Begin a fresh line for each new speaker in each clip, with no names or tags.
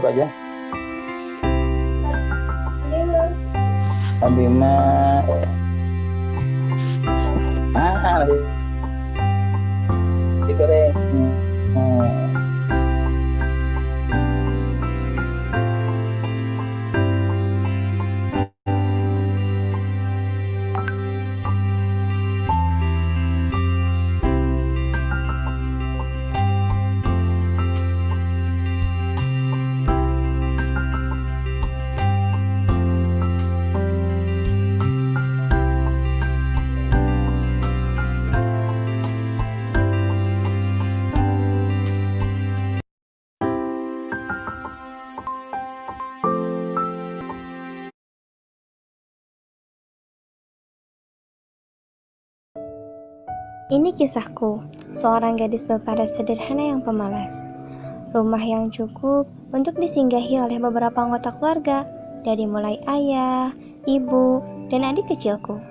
masuk aja. Abima, masih goreng.
Ini kisahku, seorang gadis berparas sederhana yang pemalas. Rumah yang cukup untuk disinggahi oleh beberapa anggota keluarga, dari mulai ayah, ibu, dan adik kecilku.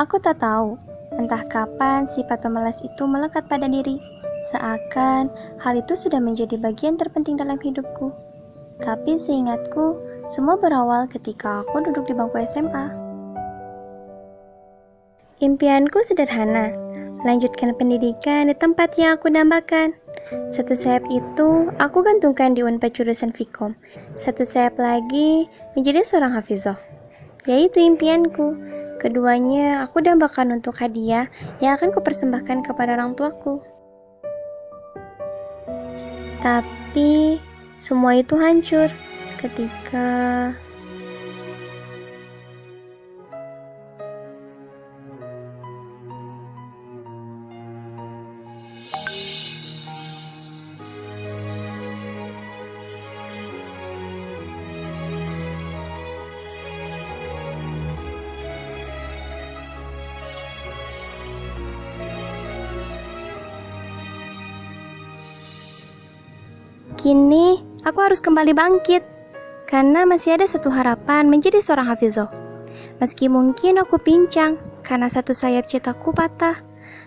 Aku tak tahu, entah kapan sifat pemalas itu melekat pada diri, seakan hal itu sudah menjadi bagian terpenting dalam hidupku. Tapi seingatku, semua berawal ketika aku duduk di bangku SMA. Impianku sederhana, lanjutkan pendidikan di tempat yang aku dambakan. Satu sayap itu aku gantungkan di Unpad jurusan Vkom. Satu sayap lagi menjadi seorang hafizah, yaitu impianku. Keduanya aku dambakan untuk hadiah yang akan kupersembahkan kepada orang tuaku. Tapi semua itu hancur ketika kini aku harus kembali bangkit, karena masih ada satu harapan menjadi seorang hafizah. Meski mungkin aku pincang karena satu sayap citaku patah,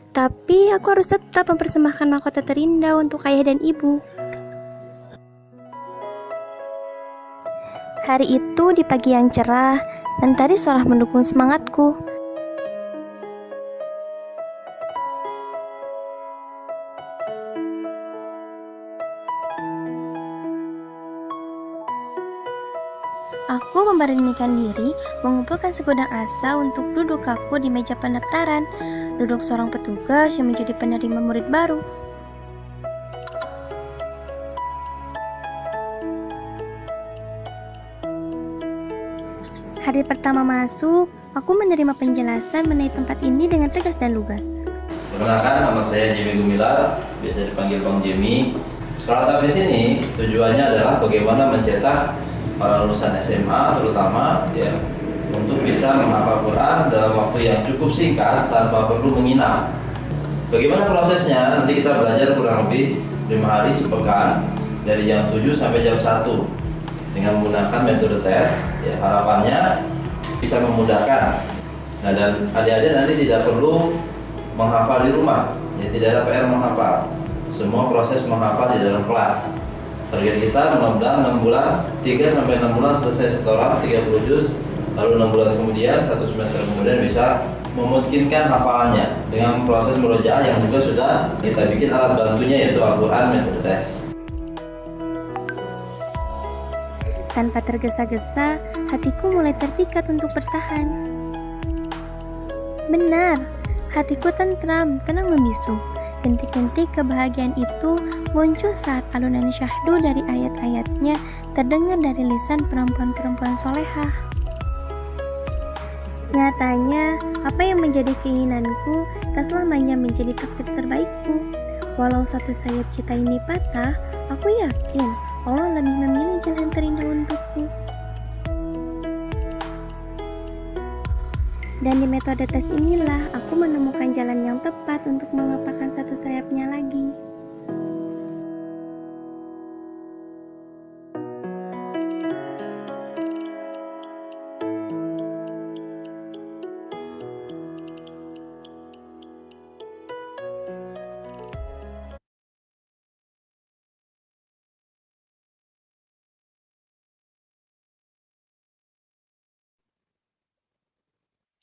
tapi aku harus tetap mempersembahkan mahkota terindah untuk ayah dan ibu. Hari itu di pagi yang cerah, mentari seolah mendukung semangatku. Aku memberanikan diri mengumpulkan segudang asa untuk duduk kaku di meja pendaftaran, duduk seorang petugas yang menjadi penerima murid baru. Hari pertama masuk, aku menerima penjelasan mengenai tempat ini dengan tegas dan lugas.
Perkenalkan, nama saya Jimmy Gumilar, biasa dipanggil Bang Jimmy. Sekolah Tafis ini tujuannya adalah bagaimana mencetak para lulusan SMA terutama ya untuk bisa menghafal Quran dalam waktu yang cukup singkat tanpa perlu menginap. Bagaimana prosesnya? Nanti kita belajar kurang lebih 5 hari sepekan dari jam 7 sampai jam 1 dengan menggunakan metode tes. Ya, harapannya bisa memudahkan. Nah, dan adik-adik nanti tidak perlu menghafal di rumah, ya tidak ada PR menghafal. Semua proses menghafal di dalam kelas. Target kita mudah-mudahan 6 bulan, 3 sampai 6 bulan selesai setoran 30 juz, lalu 6 bulan kemudian, 1 semester kemudian bisa memungkinkan hafalannya dengan proses murojaah yang juga sudah kita bikin alat bantunya, yaitu Al-Quran metode tes.
Tanpa tergesa-gesa, hatiku mulai terpikat untuk bertahan. Benar, hatiku tentram, tenang membisu. Dentik-dentik kebahagiaan itu muncul saat alunan syahdu dari ayat-ayatnya terdengar dari lisan perempuan-perempuan solehah. Nyatanya, apa yang menjadi keinginanku tak selamanya menjadi takdir terbaikku. Walau satu sayap cita ini patah, aku yakin Allah lebih memilih jalan terindah untukku. Dan di metode tes inilah aku menemukan jalan yang tepat untuk mengepakkan satu sayapnya lagi.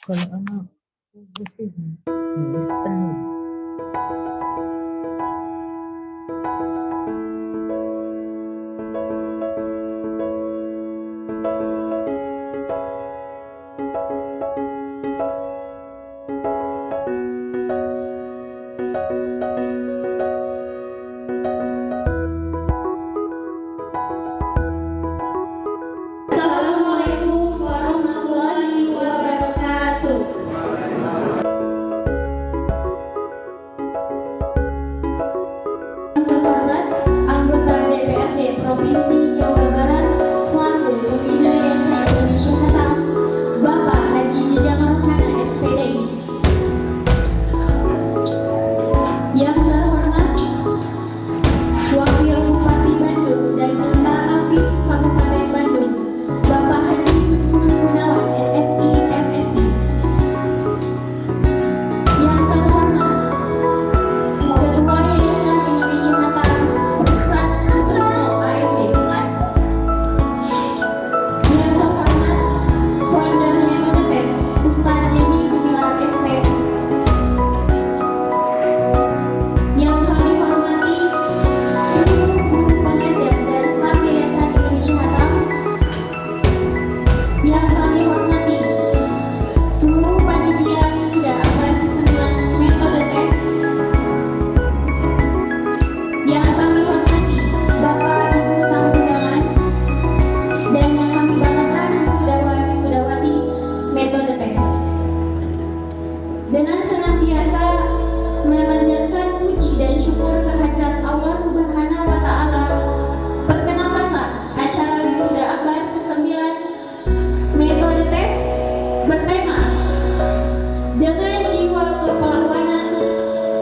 Kalau anak bersihin, bisa penuh.
Assalamualaikum warahmatullahi wabarakatuh. Yang terhormat anggota DPRD Provinsi Jawa Barat selaku Pembina Yayasan Indonesia Hatam, Bapak Haji Jajang Rohana SPD. Yang terhormat Wakil Bupati Bandung dan Tentara Apis Kabupaten Bandung, Bapak Haji Gun Gunawan SFI MSI. Yang terhormat Ketua Yayasan Indonesia Hatam, Ustadz Sutrapto AMD. Yang terhormat Founder Metode Tes, Ustadz Jemi Gumilar SP. Yang kami hormati seluruh guru pengajar dan staf Yayasan Indonesia Hatam. Yang kami hormati seluruh panitia wisuda angkatan ke-9 metode tes. Yang kami hormati Bapak Ibu tamu undangan dan yang kami banggakan wisudawan wisudawati metode tes. Dengan senantiasa memanjatkan puji dan syukur kehadirat Allah Subhanahu wa Ta'ala, perkenalkanlah acara wisuda abad ke-9 metode tes bertema dengan jiwa kepahlawanan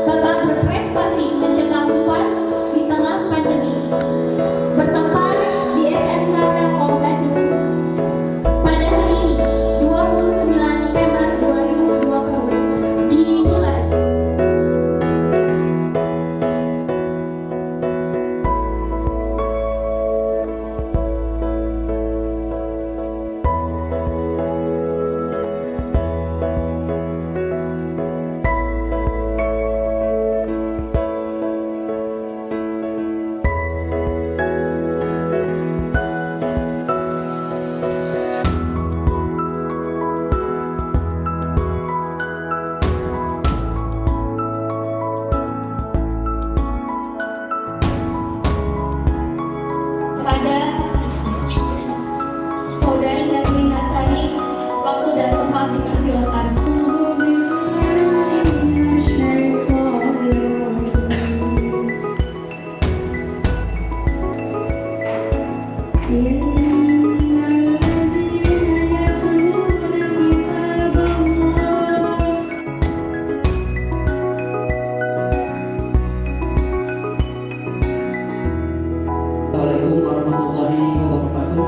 tetap berprestasi mencetak puas di tengah pandemi, bertempat di SMK Telkom Bandung pada hari ini 29 November 2020 dimulai. Kepada saudari Hermin Hasani, waktu dan tempat dipersilakan.
Assalamualaikum warahmatullahi wabarakatuh.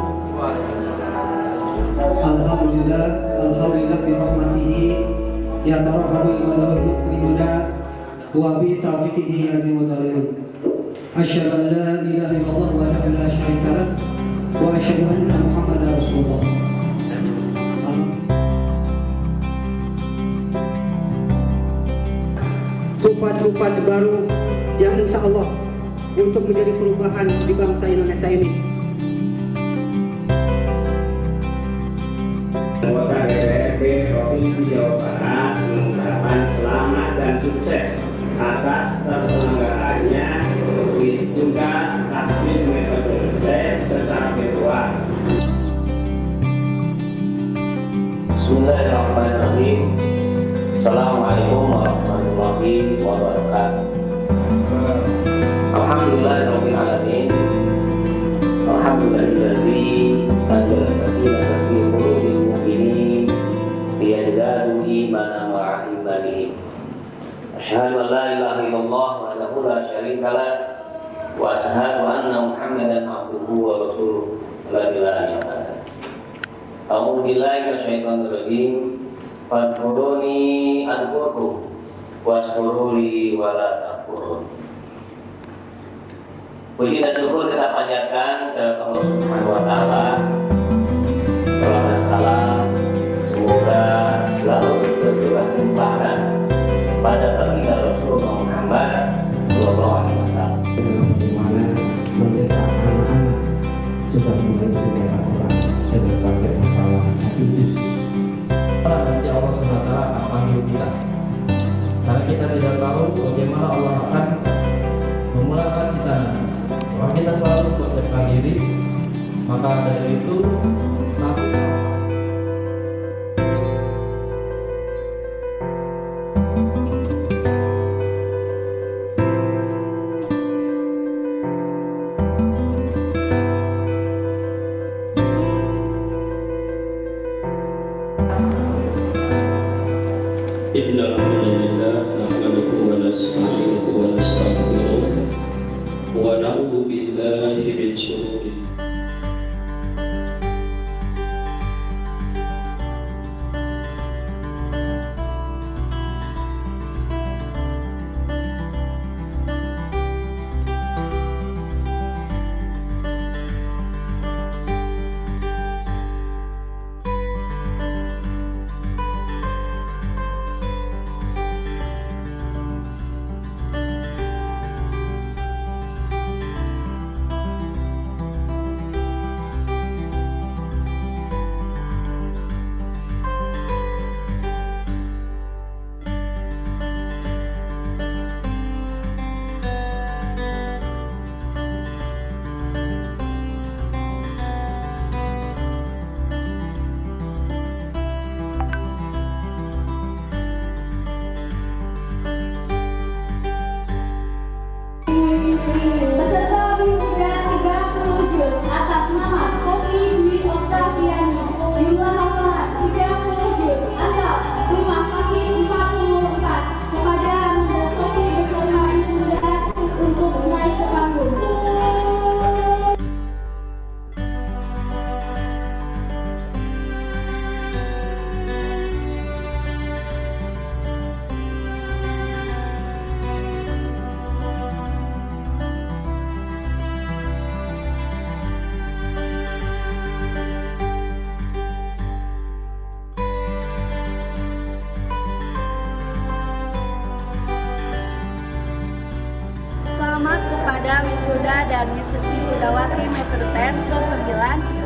Alhamdulillah bi rahmatihi ya tarhamu ibadahul mu'minuna wa bi taufiqihi al-mudallilun. Asyhadu an la ilaha illallah wa la syarika lah wa asyhadu anna Muhammadar Rasulullah. Tufat-tufat baru yang insya Allah untuk menjadi perubahan di bangsa Indonesia ini.
Anggota DPRD Provinsi Jawa Barat mengucapkan selamat dan sukses atas terselenggaraannya wisuda takdir metode tes secara virtual.
Bismillahirrahmanirrahim. Assalamualaikum warahmatullahi wabarakatuh. Alhamdulillahirabbil alamin. Alhamdulillahilladzi anzala sakinata fi qulubil mu'minin liyazdadu imanan ma'a imanihim. Asyhadu an la ilaha illallah wahdahu la syarika lah wa asyhadu anna Muhammadan abduhu wa rasuluh la ilaha illallah. A'udzu billahi minasyaitonir rajim. Fadkuruni adkurkum waskuruli wala takfurun. Puji dan syukur kita panjatkan ke Allah Subhanahu wa Ta'ala. Salam dan salam semoga selalu
dilimpahkan kepada baginda Rasulullah Muhammad Sallallahu Alaihi Wasallam.
Bagaimana mencetak anak-anak sudah mulai dicetak orang dengan berbagai masalah satu juz.
Nanti Allah SWT akan panggil kita, karena kita tidak tahu bagaimana Allah akan memulakan kita nanti. Kalau kita selalu persiapkan diri, maka dari itu
Innal hamdalillah nahmaduhu wa nasta'inuhu wa nastaghfiruh wa na'udzu billahi min syururi
Peserta wisuda 30 juz atas nama Kopi Dwi Oktaviani, jumlah hafalan 30 juz, asal Rumah Fakih 44, kepada Bunda Sofi beserta wisuda untuk naik ke panggung.
Selamat kepada wisuda dan wisudawati metode tes ke-9.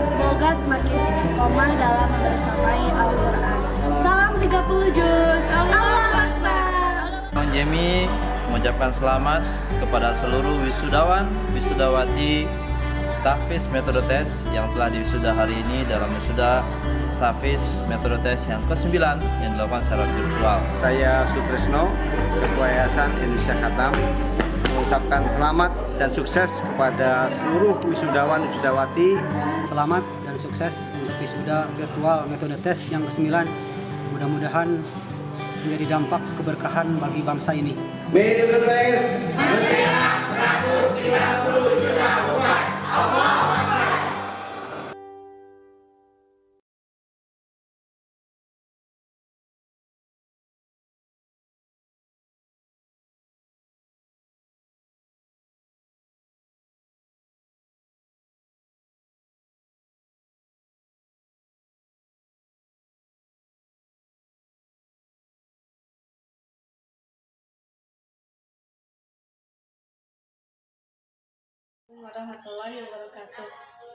Semoga semakin istiqomah dalam membersamai Al-Quran. Salam 30 juz. Allahu Akbar.
Bang Jemi mengucapkan selamat kepada seluruh wisudawan, wisudawati tahfiz metode tes yang telah diwisuda hari ini dalam wisuda tahfiz metode tes yang ke-9 yang dilakukan secara virtual.
Saya Sutrisno, Ketua Yayasan Indonesia Khatam, mengucapkan selamat dan sukses kepada seluruh wisudawan wisudawati.
Selamat dan sukses untuk wisuda virtual metode tes yang ke-9. Mudah-mudahan menjadi dampak keberkahan bagi bangsa ini.
Metode tes
Warahmatullahi wabarakatuh.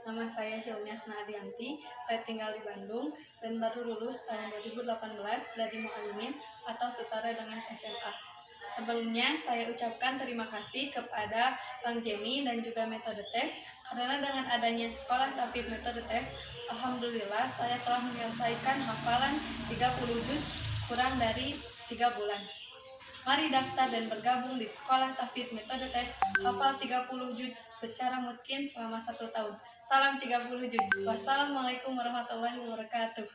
Nama saya Hilmias Nadianti, saya tinggal di Bandung dan baru lulus tahun 2018 dari Mu'alimin atau setara dengan SMA. Sebelumnya saya ucapkan terima kasih kepada Bang Jemi dan juga metode tes, karena dengan adanya sekolah tahfiz metode tes, alhamdulillah saya telah menyelesaikan hafalan 30 juz kurang dari 3 bulan. Mari daftar dan bergabung di sekolah tahfiz metode tes hafal 30 juz secara mungkin selama 1 tahun. Salam 30 juz. Wassalamualaikum warahmatullahi wabarakatuh.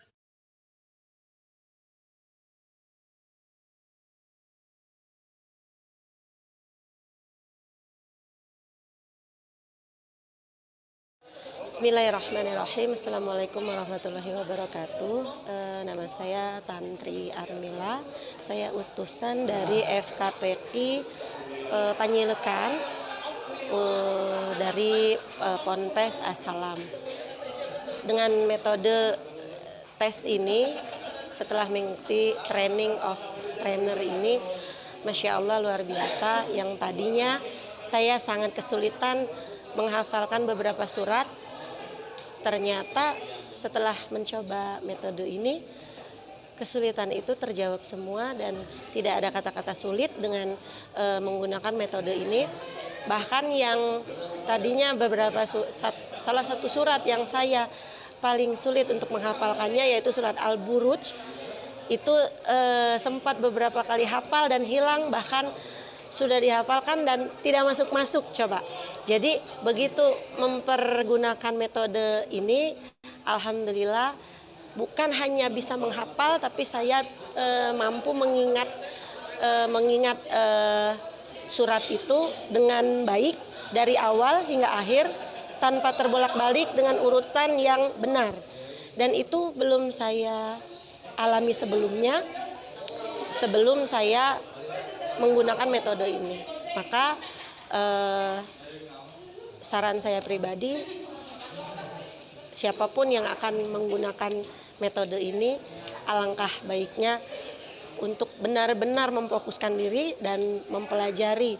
Bismillahirrahmanirrahim. Assalamualaikum warahmatullahi wabarakatuh. Nama saya Tantri Armila. Saya utusan dari FKPI Panyilekan dari Ponpes Assalam. Dengan metode tes ini setelah mengikuti training of trainer ini, Masya Allah luar biasa. Yang tadinya saya sangat kesulitan menghafalkan beberapa surat, ternyata setelah mencoba metode ini, kesulitan itu terjawab semua dan tidak ada kata-kata sulit dengan menggunakan metode ini. Bahkan yang tadinya salah satu surat yang saya paling sulit untuk menghafalkannya yaitu surat Al-Buruj, itu sempat beberapa kali hafal dan hilang, bahkan sudah dihafalkan dan tidak masuk-masuk coba. Jadi begitu mempergunakan metode ini, alhamdulillah bukan hanya bisa menghafal, tapi saya mampu mengingat surat itu dengan baik dari awal hingga akhir tanpa terbolak-balik dengan urutan yang benar. Dan itu belum saya alami sebelumnya sebelum saya menggunakan metode ini. Maka saran saya pribadi, siapapun yang akan menggunakan metode ini, alangkah baiknya untuk benar-benar memfokuskan diri dan mempelajari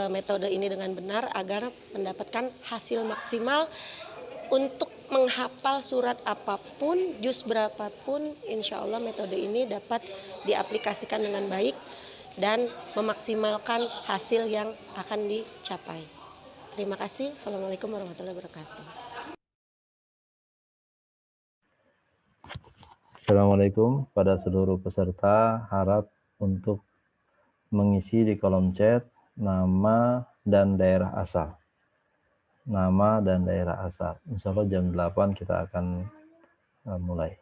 metode ini dengan benar agar mendapatkan hasil maksimal untuk menghafal surat apapun, juz berapapun. Insya Allah metode ini dapat diaplikasikan dengan baik dan memaksimalkan hasil yang akan dicapai. Terima kasih. Assalamualaikum warahmatullahi wabarakatuh.
Assalamualaikum pada seluruh peserta, harap untuk mengisi di kolom chat nama dan daerah asal. Nama dan daerah asal. Insya Allah jam 8 kita akan mulai.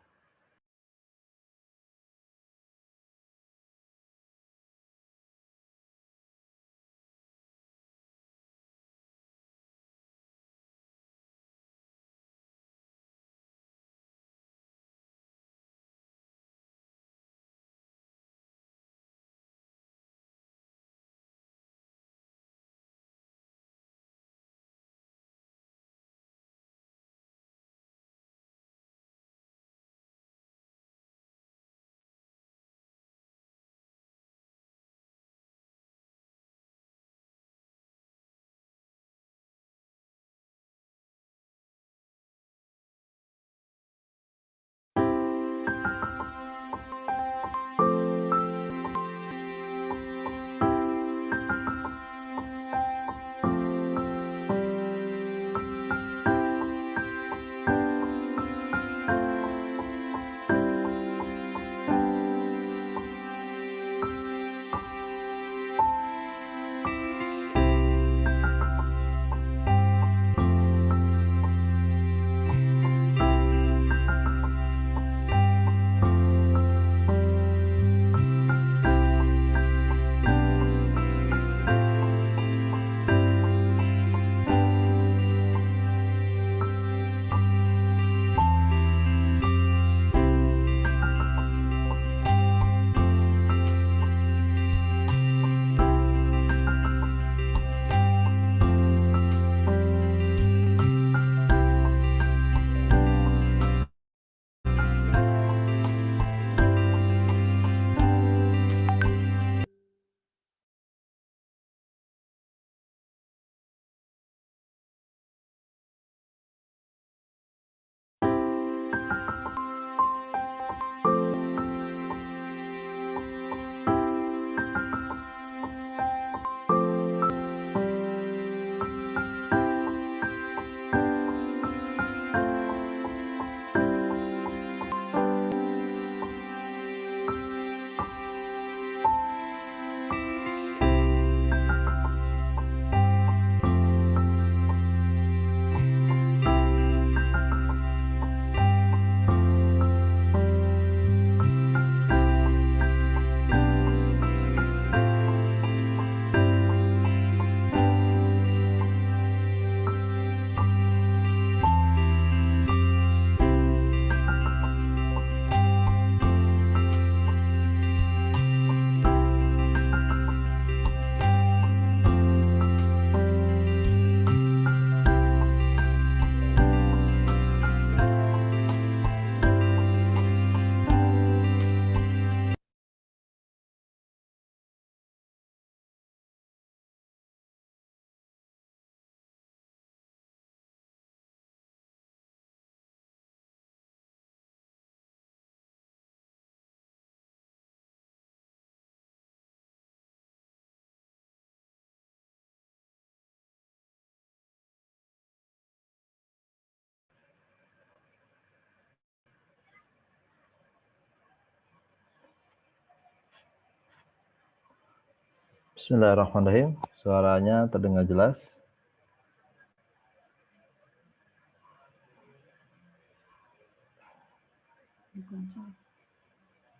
Bismillahirrahmanirrahim. Suaranya terdengar jelas.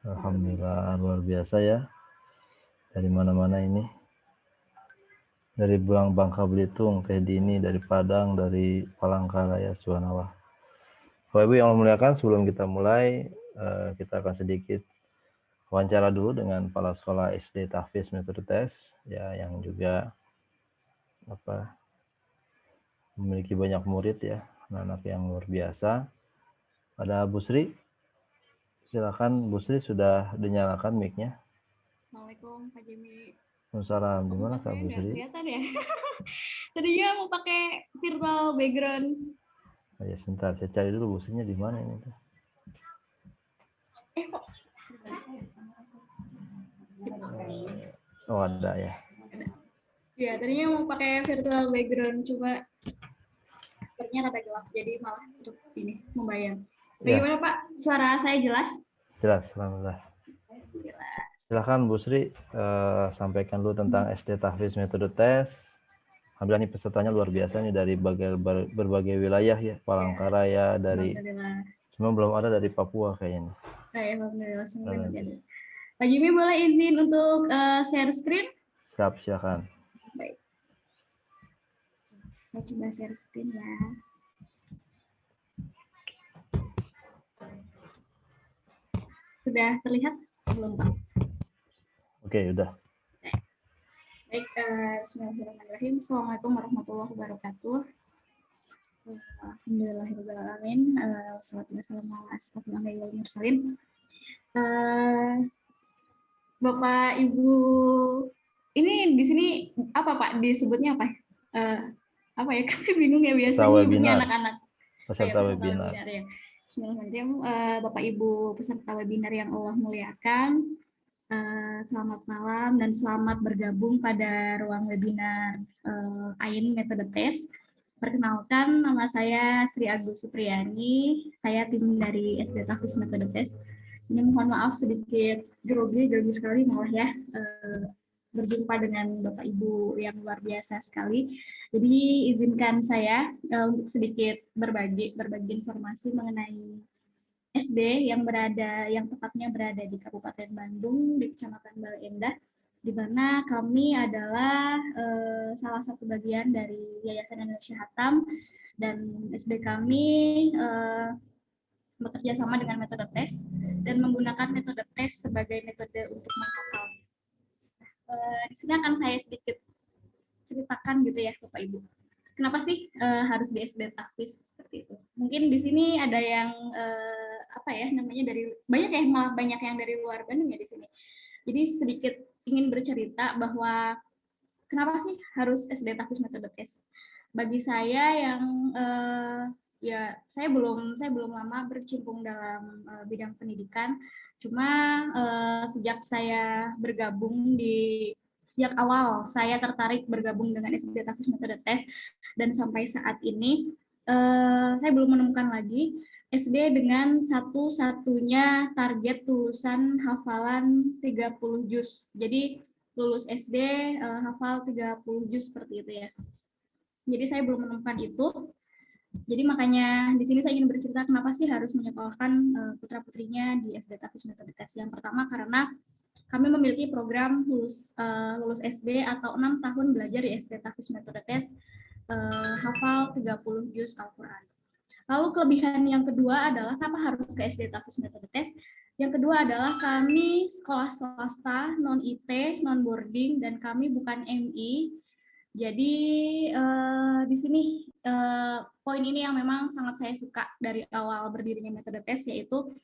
Alhamdulillah, luar biasa ya. Dari mana-mana ini. Dari Bangka Belitung, Teh Dini, dari Padang, dari Palangkaraya, subhanallah. Bapak Ibu yang Allah muliakan, sebelum kita mulai, kita akan sedikit wawancara dulu dengan kepala sekolah SD Tahfiz Metode Tes, ya, yang juga memiliki banyak murid ya, anak-anak yang luar biasa. Ada Bu Sri, silakan Bu Sri, sudah dinyalakan mic-nya.
Assalamualaikum Pak Jimmy.
Waalaikumsalam. Gimana Kak Bu Sri?
Kelihatan ya. Tadinya mau pakai virtual background.
Oh ya, sebentar, saya cari dulu Bu Sri-nya di mana ini.
Kok?
Oh ada ya.
Ya, tadinya mau pakai virtual background, cuma sepertinya rada gelap, jadi malah untuk ini membayang. Bagaimana Pak? Suara saya jelas?
Jelas, alhamdulillah. Silakan Bu Sri, sampaikan dulu tentang SD Tahfiz Metode Tes. Alhamdulillah ini pesertanya luar biasa nih dari berbagai wilayah ya, Palangkaraya, dari cuma belum ada dari Papua kayaknya.
Alhamdulillah, semoga ada. Pak Jimmy boleh izin untuk share screen?
Siap, silakan.
Baik. Saya coba share screen ya. Sudah terlihat? Belum Pak? Oke,
udah.
Baik, bismillahirrahmanirrahim. Assalamualaikum warahmatullahi wabarakatuh. Alhamdulillahirrahmanirrahim. Wassalamualaikum warahmatullahi wabarakatuh. Bapak Ibu, ini di sini apa Pak? Disebutnya apa? Apa ya? Saya bingung ya biasanya nyebutnya anak-anak.
Peserta webinar.
Ya. Bismillahirrahmanirrahim. Bapak Ibu peserta webinar yang Allah muliakan. Selamat malam dan selamat bergabung pada ruang webinar AIN Metode Tes. Perkenalkan, nama saya Sri Agus Supriyani. Saya tim dari SD Tahfiz Metode Tes. Ini mohon maaf sedikit grogi sekali malah ya, berjumpa dengan Bapak Ibu yang luar biasa sekali. Jadi izinkan saya untuk sedikit berbagi informasi mengenai SD yang tepatnya berada di Kabupaten Bandung, di Kecamatan Bale Endah, di mana kami adalah salah satu bagian dari Yayasan Indonesia Hatam, dan SD kami bekerja sama dengan metode tes dan menggunakan metode tes sebagai metode untuk menghafal. Di sini akan saya sedikit ceritakan gitu ya Bapak Ibu. Kenapa sih harus di SD Tahfiz seperti itu? Mungkin di sini ada yang dari banyak yang dari luar Bandung ya di sini. Jadi sedikit ingin bercerita bahwa kenapa sih harus SD Tahfiz metode tes? Bagi saya yang saya belum lama berkecimpung dalam bidang pendidikan. Cuma sejak awal saya tertarik bergabung dengan SD Tahfiz metode tes, dan sampai saat ini saya belum menemukan lagi SD dengan satu-satunya target lulusan hafalan 30 juz. Jadi lulus SD hafal 30 juz seperti itu ya. Jadi saya belum menemukan itu. Jadi makanya di sini saya ingin bercerita kenapa sih harus menyekolahkan putra-putrinya di SD Tahfiz metode tes. Yang pertama karena kami memiliki program lulus SD atau 6 tahun belajar di SD Tahfiz metode tes, hafal 30 juz Al-Quran. Lalu kelebihan yang kedua adalah kenapa harus ke SD Tahfiz metode tes? Yang kedua adalah kami sekolah swasta, non-IT, non-boarding, dan kami bukan MI. Jadi di sini poin ini yang memang sangat saya suka dari awal berdirinya metode tes, yaitu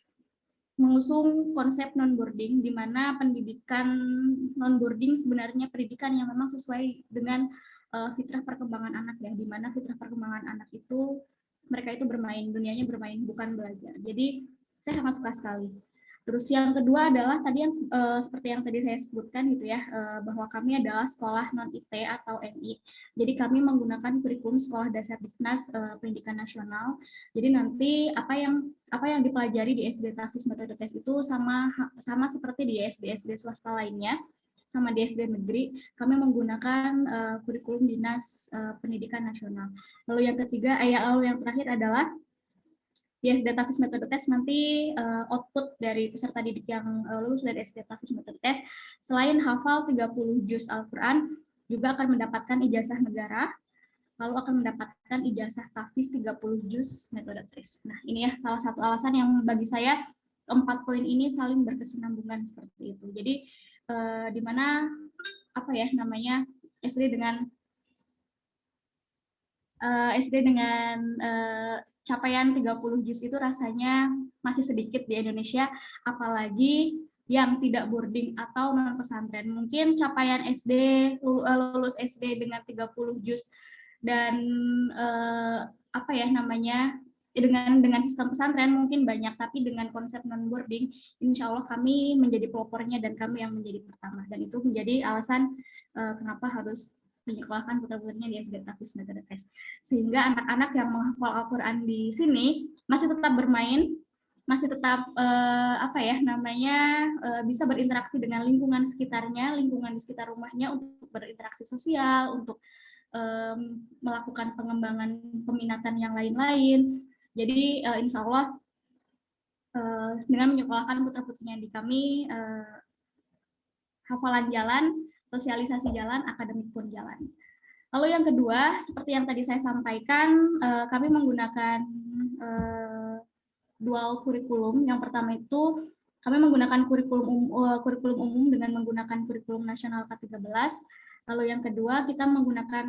mengusung konsep non-boarding, di mana pendidikan non-boarding sebenarnya pendidikan yang memang sesuai dengan fitrah perkembangan anak ya, di mana fitrah perkembangan anak itu mereka itu bermain, dunianya bermain bukan belajar. Jadi saya sangat suka sekali. Terus yang kedua adalah tadi yang seperti yang tadi saya sebutkan gitu ya, bahwa kami adalah sekolah non-IT atau MI. Jadi kami menggunakan kurikulum Sekolah Dasar Diknas Pendidikan Nasional. Jadi nanti apa yang dipelajari di SD Tahfiz metode tes itu sama seperti di SD swasta lainnya. sama di SD negeri, kami menggunakan kurikulum Dinas Pendidikan Nasional. Lalu yang terakhir adalah di SD Tafis Metode Tes nanti output dari peserta didik yang lulus dari SD Tafis Metode Tes selain hafal 30 juz Al-Quran juga akan mendapatkan ijazah negara, lalu akan mendapatkan ijazah Tafis 30 juz Metode Tes. Nah, ini ya salah satu alasan yang bagi saya 4 poin ini saling berkesinambungan seperti itu. Jadi di mana SD dengan capaian 30 juz itu rasanya masih sedikit di Indonesia, apalagi yang tidak boarding atau non pesantren. Mungkin capaian lulus SD dengan 30 juz dan dengan sistem pesantren mungkin banyak, tapi dengan konsep non boarding, insya Allah kami menjadi pelopornya dan kami yang menjadi pertama. Dan itu menjadi alasan kenapa harus menyekolahkan putra-putrinya di SD Tafis Metode Tes. Sehingga anak-anak yang menghafal Al-Quran di sini masih tetap bermain, masih tetap bisa berinteraksi dengan lingkungan sekitarnya, lingkungan di sekitar rumahnya untuk berinteraksi sosial, untuk melakukan pengembangan peminatan yang lain-lain. Jadi insya Allah dengan menyekolahkan putra-putrinya di kami, hafalan jalan, sosialisasi jalan, akademik pun jalan. Lalu yang kedua, seperti yang tadi saya sampaikan, kami menggunakan dual kurikulum. Yang pertama itu kami menggunakan kurikulum umum dengan menggunakan kurikulum nasional K13. Lalu yang kedua, kita menggunakan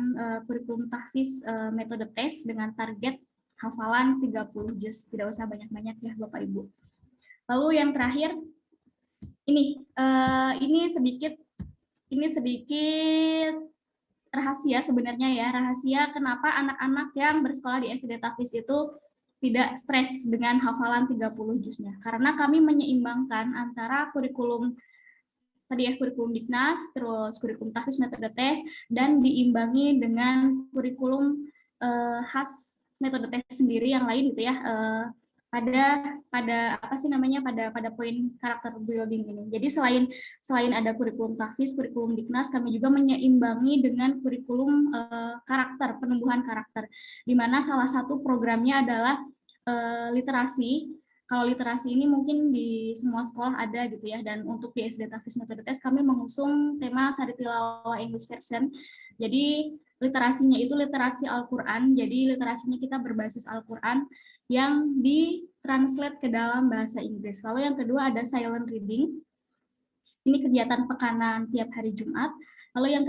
kurikulum Tahfiz metode tes dengan target hafalan 30 juz. Tidak usah banyak-banyak ya Bapak Ibu. Lalu yang terakhir, ini sedikit rahasia sebenarnya ya, rahasia kenapa anak-anak yang bersekolah di SD Tahfiz itu tidak stres dengan hafalan 30 juznya. Karena kami menyeimbangkan antara kurikulum Diknas, terus kurikulum Tahfiz metode tes, dan diimbangi dengan kurikulum khas metode tes sendiri yang lain gitu ya, pada poin karakter building ini. Jadi selain ada kurikulum Tahfiz, kurikulum Diknas, kami juga menyeimbangi dengan kurikulum karakter, penumbuhan karakter, di mana salah satu programnya adalah literasi. Kalau literasi ini mungkin di semua sekolah ada gitu ya, dan untuk di SD Tahfiz metode tes kami mengusung tema Sari Tilawah English Version. Jadi literasinya itu literasi Al-Quran, jadi literasinya kita berbasis Al-Quran yang ditranslate ke dalam bahasa Inggris. Lalu yang kedua ada silent reading, ini kegiatan pekanan tiap hari Jumat. Lalu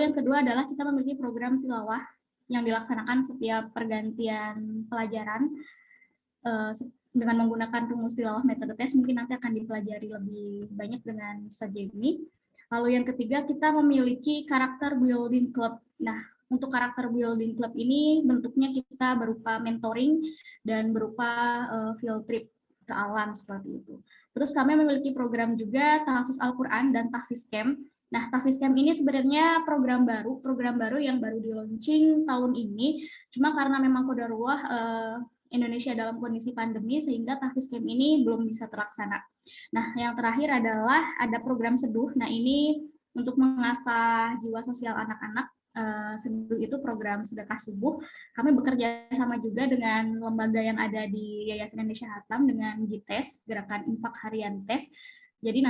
yang kedua adalah kita memiliki program tilawah yang dilaksanakan setiap pergantian pelajaran dengan menggunakan rumus tilawah metode tes, mungkin nanti akan dipelajari lebih banyak dengan Ustaz Jamie. Lalu yang ketiga, kita memiliki karakter building club. Nah, untuk karakter building club ini bentuknya kita berupa mentoring dan berupa field trip ke alam seperti itu. Terus kami memiliki program juga Tahfiz Al-Quran dan Tahfiz Camp. Nah, Tahfiz Camp ini sebenarnya program baru yang baru di-launching tahun ini. Cuma karena memang qadarullah Indonesia dalam kondisi pandemi sehingga Tahfiz Camp ini belum bisa terlaksana. Nah, yang terakhir adalah ada program Seduh. Nah, ini untuk mengasah jiwa sosial anak-anak. Seduh itu program sedekah subuh. Kami bekerja sama juga dengan lembaga yang ada di Yayasan Indonesia Hatam dengan GITES, Gerakan Infak Harian Tes. Jadi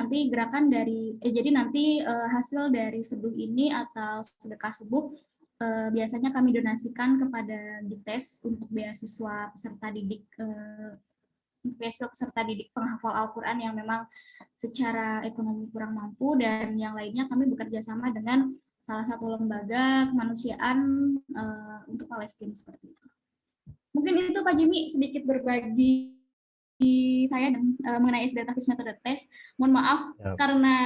nanti hasil dari seduh ini atau sedekah subuh biasanya kami donasikan kepada GITES untuk beasiswa peserta didik penghafal Al-Quran yang memang secara ekonomi kurang mampu, dan yang lainnya kami bekerja sama dengan salah satu lembaga kemanusiaan untuk Palestina seperti itu. Mungkin itu Pak Jimmy sedikit berbagi saya mengenai SD Tahfiz metode tes. Mohon maaf karena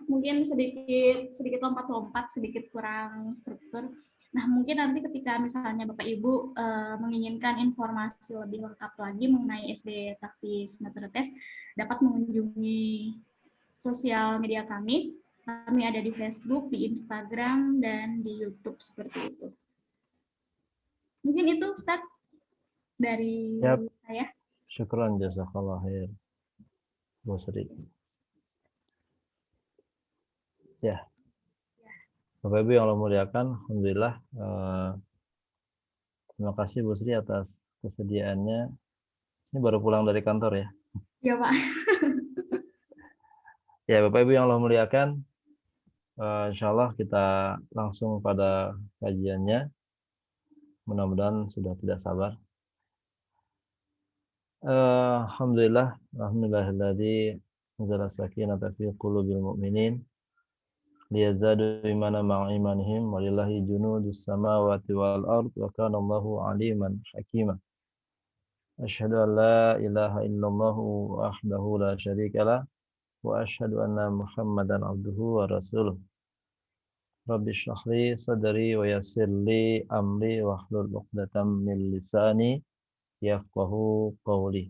mungkin sedikit lompat-lompat, sedikit kurang struktur. Nah, mungkin nanti ketika misalnya Bapak Ibu menginginkan informasi lebih lengkap lagi mengenai SD Tahfiz metode tes, dapat mengunjungi sosial media kami. Kami ada di Facebook, di Instagram, dan di YouTube seperti itu. Mungkin itu Ustaz dari saya.
Syukran, jazakallah khair. Bu Sri.
Ya, Bapak Ibu yang Allah muliakan, alhamdulillah. Terima kasih Bu Sri atas kesediaannya. Ini baru pulang dari kantor ya.
Iya Pak.
Ya Bapak Ibu yang Allah muliakan, insya Allah kita langsung pada kajiannya. Mudah-mudahan sudah tidak sabar. Alhamdulillah, alhamdulillahilladzi anzala sakinata fi qulubil mu'minin liyazadu imana ma'a imanihim walillahi junudus samawati wal ard wa kana Allahu aliman hakima. Asyhadu an la ilaha illallah wahdahu la syarika lah wa asyhadu anna Muhammadan abduhu wa rasuluh. Rabbi shrah li sadri wa yassir li amri wahlul 'uqdatam min lisani yafqahu qawli.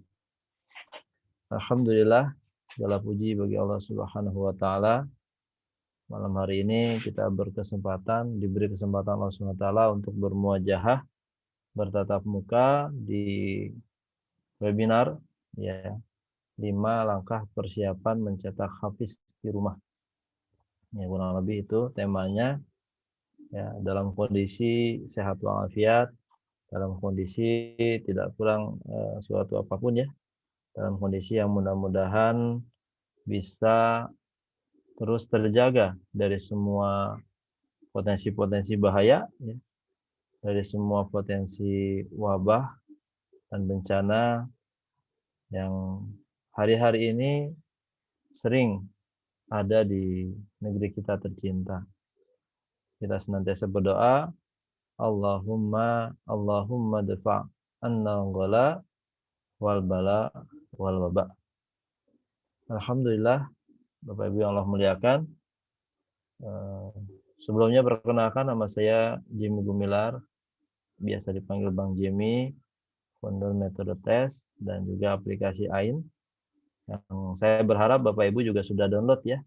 Alhamdulillah, segala puji bagi Allah Subhanahu wa taala. Malam hari ini kita diberi kesempatan Allah Subhanahu wa taala untuk bermuajahah, bertatap muka di webinar ya, 5 langkah persiapan mencetak hafiz di rumah. Ya, kurang lebih itu temanya ya, dalam kondisi sehat walafiat, dalam kondisi tidak kurang suatu apapun ya, dalam kondisi yang mudah-mudahan bisa terus terjaga dari semua potensi-potensi bahaya ya, dari semua potensi wabah dan bencana yang hari-hari ini sering ada di negeri kita tercinta. Kita senantiasa berdoa, Allahumma dafa' anna ghala wal bala wal waba. Alhamdulillah, Bapak Ibu yang Allah muliakan. Sebelumnya perkenalkan, nama saya Jimmy Gumilar, biasa dipanggil Bang Jimmy, founder metode tes dan juga aplikasi AIN. Yang saya berharap Bapak Ibu juga sudah download ya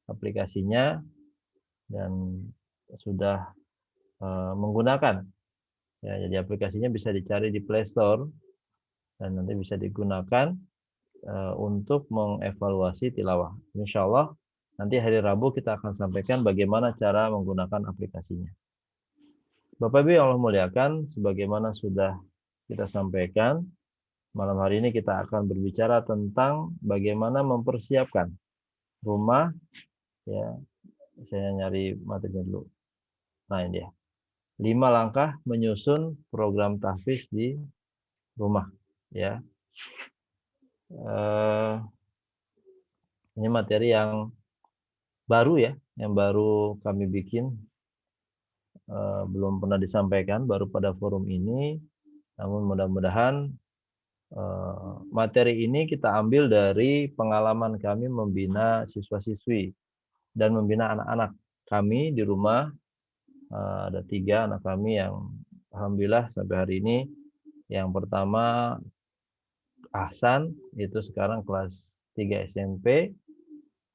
aplikasinya dan sudah menggunakan. Ya, jadi aplikasinya bisa dicari di Play Store dan nanti bisa digunakan untuk mengevaluasi tilawah. Insya Allah nanti hari Rabu kita akan sampaikan bagaimana cara menggunakan aplikasinya. Bapak Ibu yang Allah muliakan, sebagaimana sudah kita sampaikan, malam hari ini kita akan berbicara tentang bagaimana mempersiapkan rumah. Ya, saya nyari materinya dulu. Nah ini dia. 5 langkah menyusun program tahfiz di rumah. Ya. Ini materi yang baru ya, yang baru kami bikin, belum pernah disampaikan, baru pada forum ini. Namun mudah-mudahan materi ini kita ambil dari pengalaman kami membina siswa-siswi dan membina anak-anak kami di rumah. Ada 3 anak kami yang alhamdulillah sampai hari ini. Yang pertama Ahsan, itu sekarang kelas 3 SMP.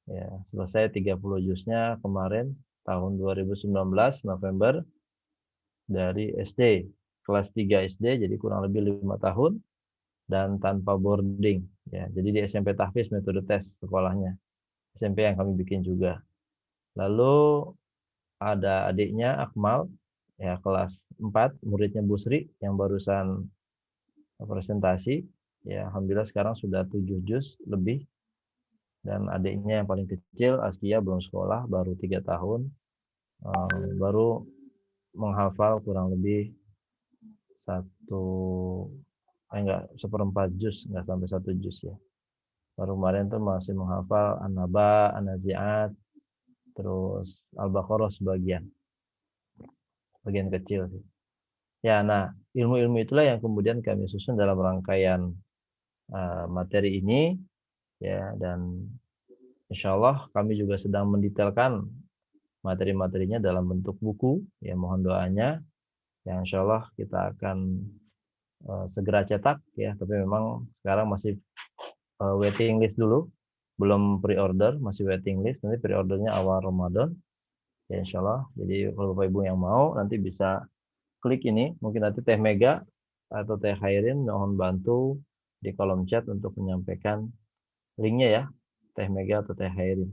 Ya, selesai 30 juznya kemarin tahun 2019 November dari SD, kelas 3 SD, jadi kurang lebih 5 tahun dan tanpa boarding ya. Jadi di SMP Tahfiz metode tes sekolahnya. SMP yang kami bikin juga. Lalu ada adiknya Akmal ya, kelas 4, muridnya Bu Sri yang barusan presentasi. Ya, alhamdulillah sekarang sudah 7 juz lebih. Dan adiknya yang paling kecil Askia belum sekolah, baru 3 tahun, baru menghafal kurang lebih 1/4 juz, nggak sampai 1 juz ya. Baru kemarin tuh masih menghafal An-Naba, An-Nazi'at, terus Al-Baqarah bagian kecil sih. Ya, nah ilmu-ilmu itulah yang kemudian kami susun dalam rangkaian materi ini ya, dan insya Allah kami juga sedang mendetailkan materi-materinya dalam bentuk buku ya, mohon doanya yang insya Allah kita akan segera cetak ya, tapi memang sekarang masih waiting list dulu, belum pre-order, masih waiting list, nanti pre-ordernya awal Ramadan ya insya Allah. Jadi kalau Bapak Ibu yang mau nanti bisa klik ini, mungkin nanti Teh Mega atau Teh Khairin mohon bantu di kolom chat untuk menyampaikan linknya ya, Teh Mega atau Teh Khairin.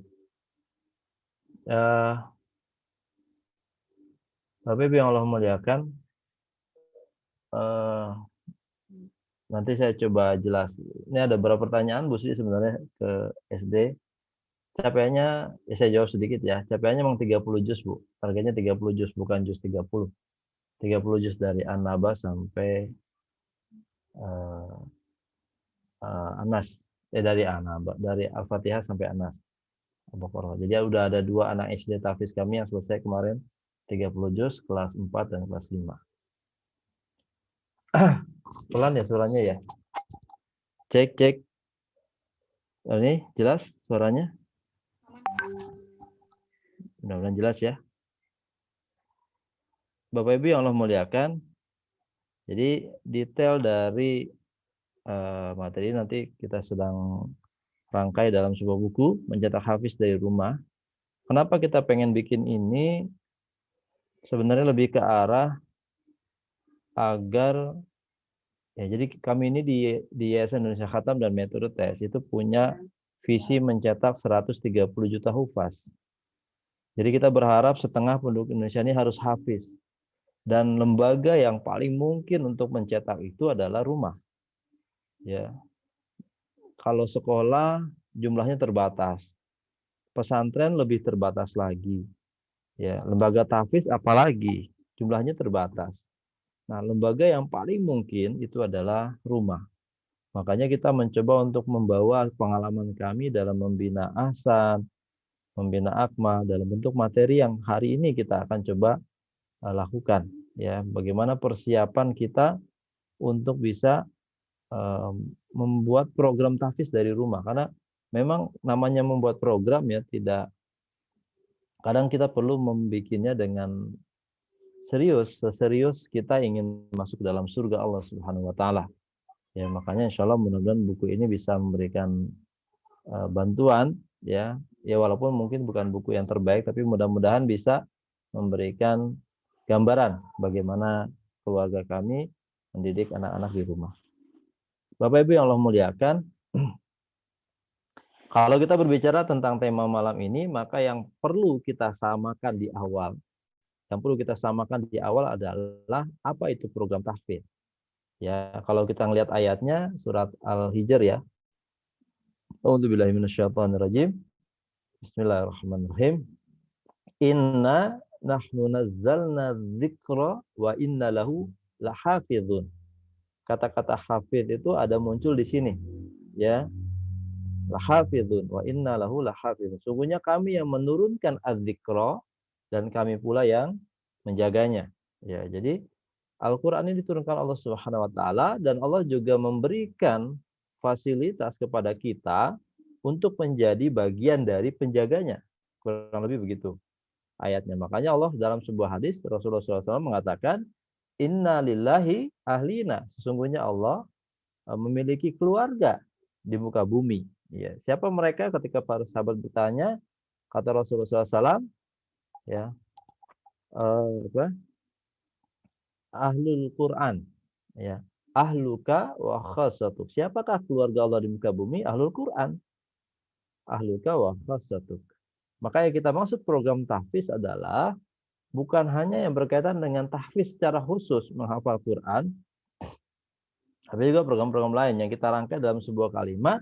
Bapak Ibu yang Allah muliakan, nanti saya coba jelas. Ini ada beberapa pertanyaan Bu Sri sebenarnya ke SD. Capaiannya, ya saya jawab sedikit ya. Capaiannya memang 30 juz Bu. Targetnya 30 juz, bukan juz 30. 30 juz dari An-Naba sampai Anas. Dari An-Naba, dari Al-Fatihah sampai Anas. Jadi udah ada 2 anak SD tahfiz kami yang selesai kemarin 30 juz, kelas 4 dan kelas 5. Pelan ya suaranya ya. Cek. Ini jelas suaranya? Mudah-mudahan jelas ya. Bapak Ibu yang Allah muliakan, jadi detail dari materi nanti kita sedang rangkai dalam sebuah buku, Mencetak Hafiz dari Rumah. Kenapa kita pengen bikin ini? Sebenarnya lebih ke arah agar, ya jadi kami ini di Yayasan Indonesia Khatam dan Metode Tes itu punya visi mencetak 130 juta hufaz. Jadi kita berharap setengah penduduk Indonesia ini harus hafiz. Dan lembaga yang paling mungkin untuk mencetak itu adalah rumah. Ya. Kalau sekolah jumlahnya terbatas. Pesantren lebih terbatas lagi. Ya, lembaga tahfiz apalagi jumlahnya terbatas. Nah, lembaga yang paling mungkin itu adalah rumah. Makanya kita mencoba untuk membawa pengalaman kami dalam membina Ahsan, membina Akmal dalam bentuk materi yang hari ini kita akan coba lakukan. Ya, bagaimana persiapan kita untuk bisa membuat program tahfiz dari rumah, karena memang namanya membuat program ya tidak, kadang kita perlu membikinnya dengan serius, seserius kita ingin masuk dalam surga Allah Subhanahu wa taala. Ya, makanya insya Allah mudah-mudahan buku ini bisa memberikan bantuan ya walaupun mungkin bukan buku yang terbaik, tapi mudah-mudahan bisa memberikan gambaran bagaimana keluarga kami mendidik anak-anak di rumah. Bapak Ibu yang Allah muliakan, kalau kita berbicara tentang tema malam ini, maka yang perlu kita samakan di awal, adalah apa itu program tahfiz. Ya, kalau kita ngelihat ayatnya surat Al-Hijr ya. A'udzubillahi minasyaitonirrajim. Bismillahirrahmanirrahim. Inna nahnu nazzalna dzikra wa inna lahu lahafizun. Kata-kata hafiz itu ada muncul di sini, ya. Lahafizun wa inna lahu lahafizun. Sungguhnya kami yang menurunkan az-dzikra dan kami pula yang menjaganya. Ya, jadi Al-Qur'an ini diturunkan Allah Subhanahu wa taala dan Allah juga memberikan fasilitas kepada kita untuk menjadi bagian dari penjaganya. Kurang lebih begitu ayatnya. Makanya Allah dalam sebuah hadis Rasulullah SAW mengatakan, Inna lillahi ahlina. Sesungguhnya Allah memiliki keluarga di muka bumi. Ya. Siapa mereka? Ketika para sahabat bertanya, kata Rasulullah SAW, ya, Ahlul Quran. Ya. Ahluka wa khasatuk. Siapakah keluarga Allah di muka bumi? Ahlul Quran. Ahluka wa khasatuk. Maka yang kita maksud program tahfiz adalah bukan hanya yang berkaitan dengan tahfiz secara khusus menghafal Quran, tapi juga program-program lain yang kita rangkai dalam sebuah kalimat,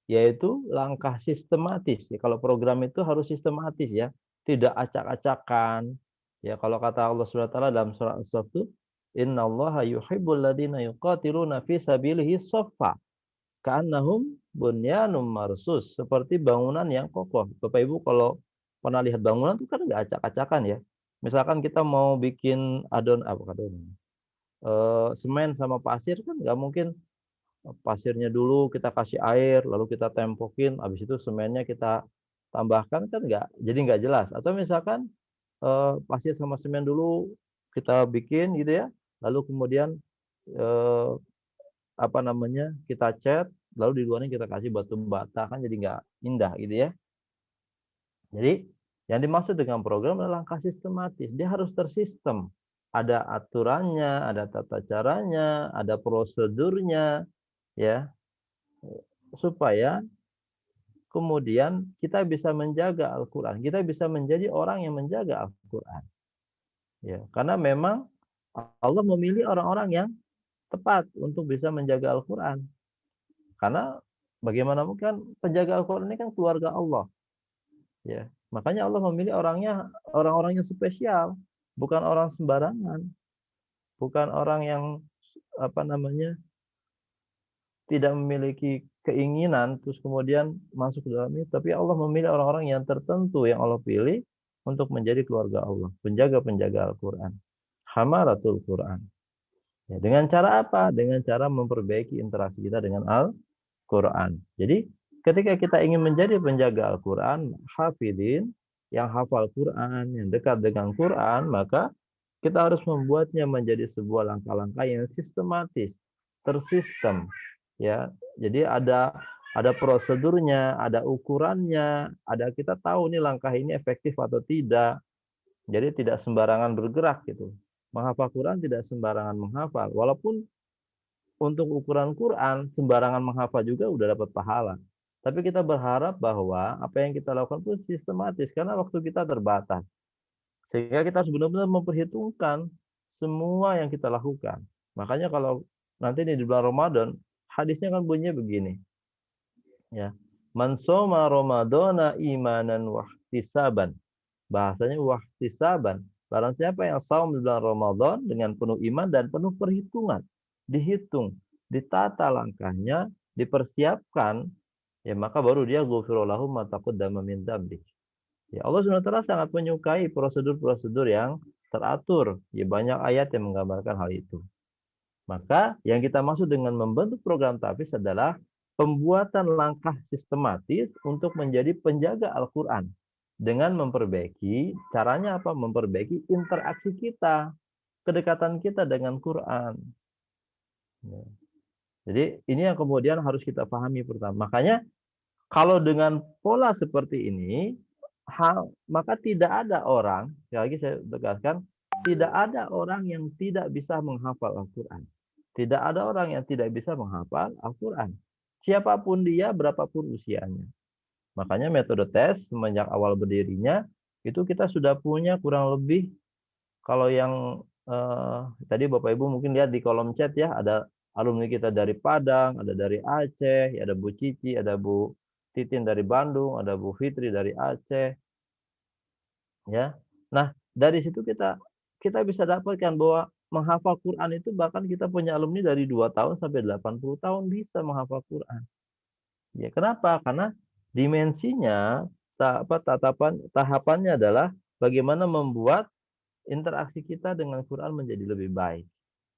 yaitu langkah sistematis. Ya, kalau program itu harus sistematis ya, tidak acak-acakan. Ya, kalau kata Allah Subhanahu wa taala dalam surah As-Saff itu, Innallaha yuhibbul ladzina yuqatiluna fi sabilihi shaffa ka'annahum bunyanum marsus, seperti bangunan yang kokoh. Bapak Ibu kalau pernah lihat bangunan itu kan enggak acak-acakan ya. Misalkan kita mau bikin semen sama pasir kan nggak mungkin pasirnya dulu kita kasih air lalu kita tempokin, habis itu semennya kita tambahkan, kan nggak jelas. Atau misalkan pasir sama semen dulu kita bikin gitu ya, lalu kemudian kita cat, lalu di luarnya kita kasih batu bata, kan jadi nggak indah gitu ya. Jadi yang dimaksud dengan program adalah langkah sistematis. Dia harus tersistem. Ada aturannya, ada tata caranya, ada prosedurnya, ya, supaya kemudian kita bisa menjaga Al-Quran. Kita bisa menjadi orang yang menjaga Al-Quran. Ya, karena memang Allah memilih orang-orang yang tepat untuk bisa menjaga Al-Quran. Karena bagaimanapun kan penjaga Al-Quran ini kan keluarga Allah. Ya, makanya Allah memilih orang-orang yang spesial, bukan orang sembarangan, bukan orang yang tidak memiliki keinginan terus kemudian masuk ke dalam itu, tapi Allah memilih orang-orang yang tertentu yang Allah pilih untuk menjadi keluarga Allah, penjaga-penjaga Al-Quran, hamalatul Quran. Ya, dengan cara apa? Dengan cara memperbaiki interaksi kita dengan Al-Quran. Jadi ketika kita ingin menjadi penjaga Al-Quran, hafidin, yang hafal Quran, yang dekat dengan Quran, maka kita harus membuatnya menjadi sebuah langkah-langkah yang sistematis, tersistem. Ya, jadi ada prosedurnya, ada ukurannya, kita tahu nih langkah ini efektif atau tidak. Jadi tidak sembarangan bergerak gitu. Menghafal Quran tidak sembarangan menghafal. Walaupun untuk ukuran Quran sembarangan menghafal juga udah dapat pahala. Tapi kita berharap bahwa apa yang kita lakukan pun sistematis karena waktu kita terbatas. Sehingga kita harus benar-benar memperhitungkan semua yang kita lakukan. Makanya kalau nanti nih di bulan Ramadan, hadisnya kan bunyinya begini. Ya. Man shoma Ramadana imanan wahtisaban. Bahasanya wahtisaban. Barang siapa yang shaum di bulan Ramadan dengan penuh iman dan penuh perhitungan. Dihitung, ditata langkahnya, dipersiapkan, ya maka baru dia ghufira lahu ma taqaddama min dzambi. Ya, Allah SWT sangat menyukai prosedur-prosedur yang teratur. Ya, banyak ayat yang menggambarkan hal itu. Maka yang kita maksud dengan membentuk program tahfiz adalah pembuatan langkah sistematis untuk menjadi penjaga Al-Quran. Dengan memperbaiki, caranya apa? Memperbaiki interaksi kita, kedekatan kita dengan Quran. Ya. Jadi ini yang kemudian harus kita pahami pertama. Makanya kalau dengan pola seperti ini, maka tidak ada orang, sekali lagi saya tegaskan, tidak ada orang yang tidak bisa menghafal Al-Quran. Tidak ada orang yang tidak bisa menghafal Al-Quran. Siapapun dia, berapapun usianya. Makanya metode tes semenjak awal berdirinya, itu kita sudah punya kurang lebih, kalau yang tadi Bapak Ibu mungkin lihat di kolom chat ya, ada alumni kita dari Padang, ada dari Aceh, ada Bu Cici, ada Bu Titin dari Bandung, ada Bu Fitri dari Aceh. Ya. Nah, dari situ kita bisa dapatkan bahwa menghafal Quran itu bahkan kita punya alumni dari 2 tahun sampai 80 tahun bisa menghafal Quran. Ya, kenapa? Karena dimensinya, tahapannya adalah bagaimana membuat interaksi kita dengan Quran menjadi lebih baik.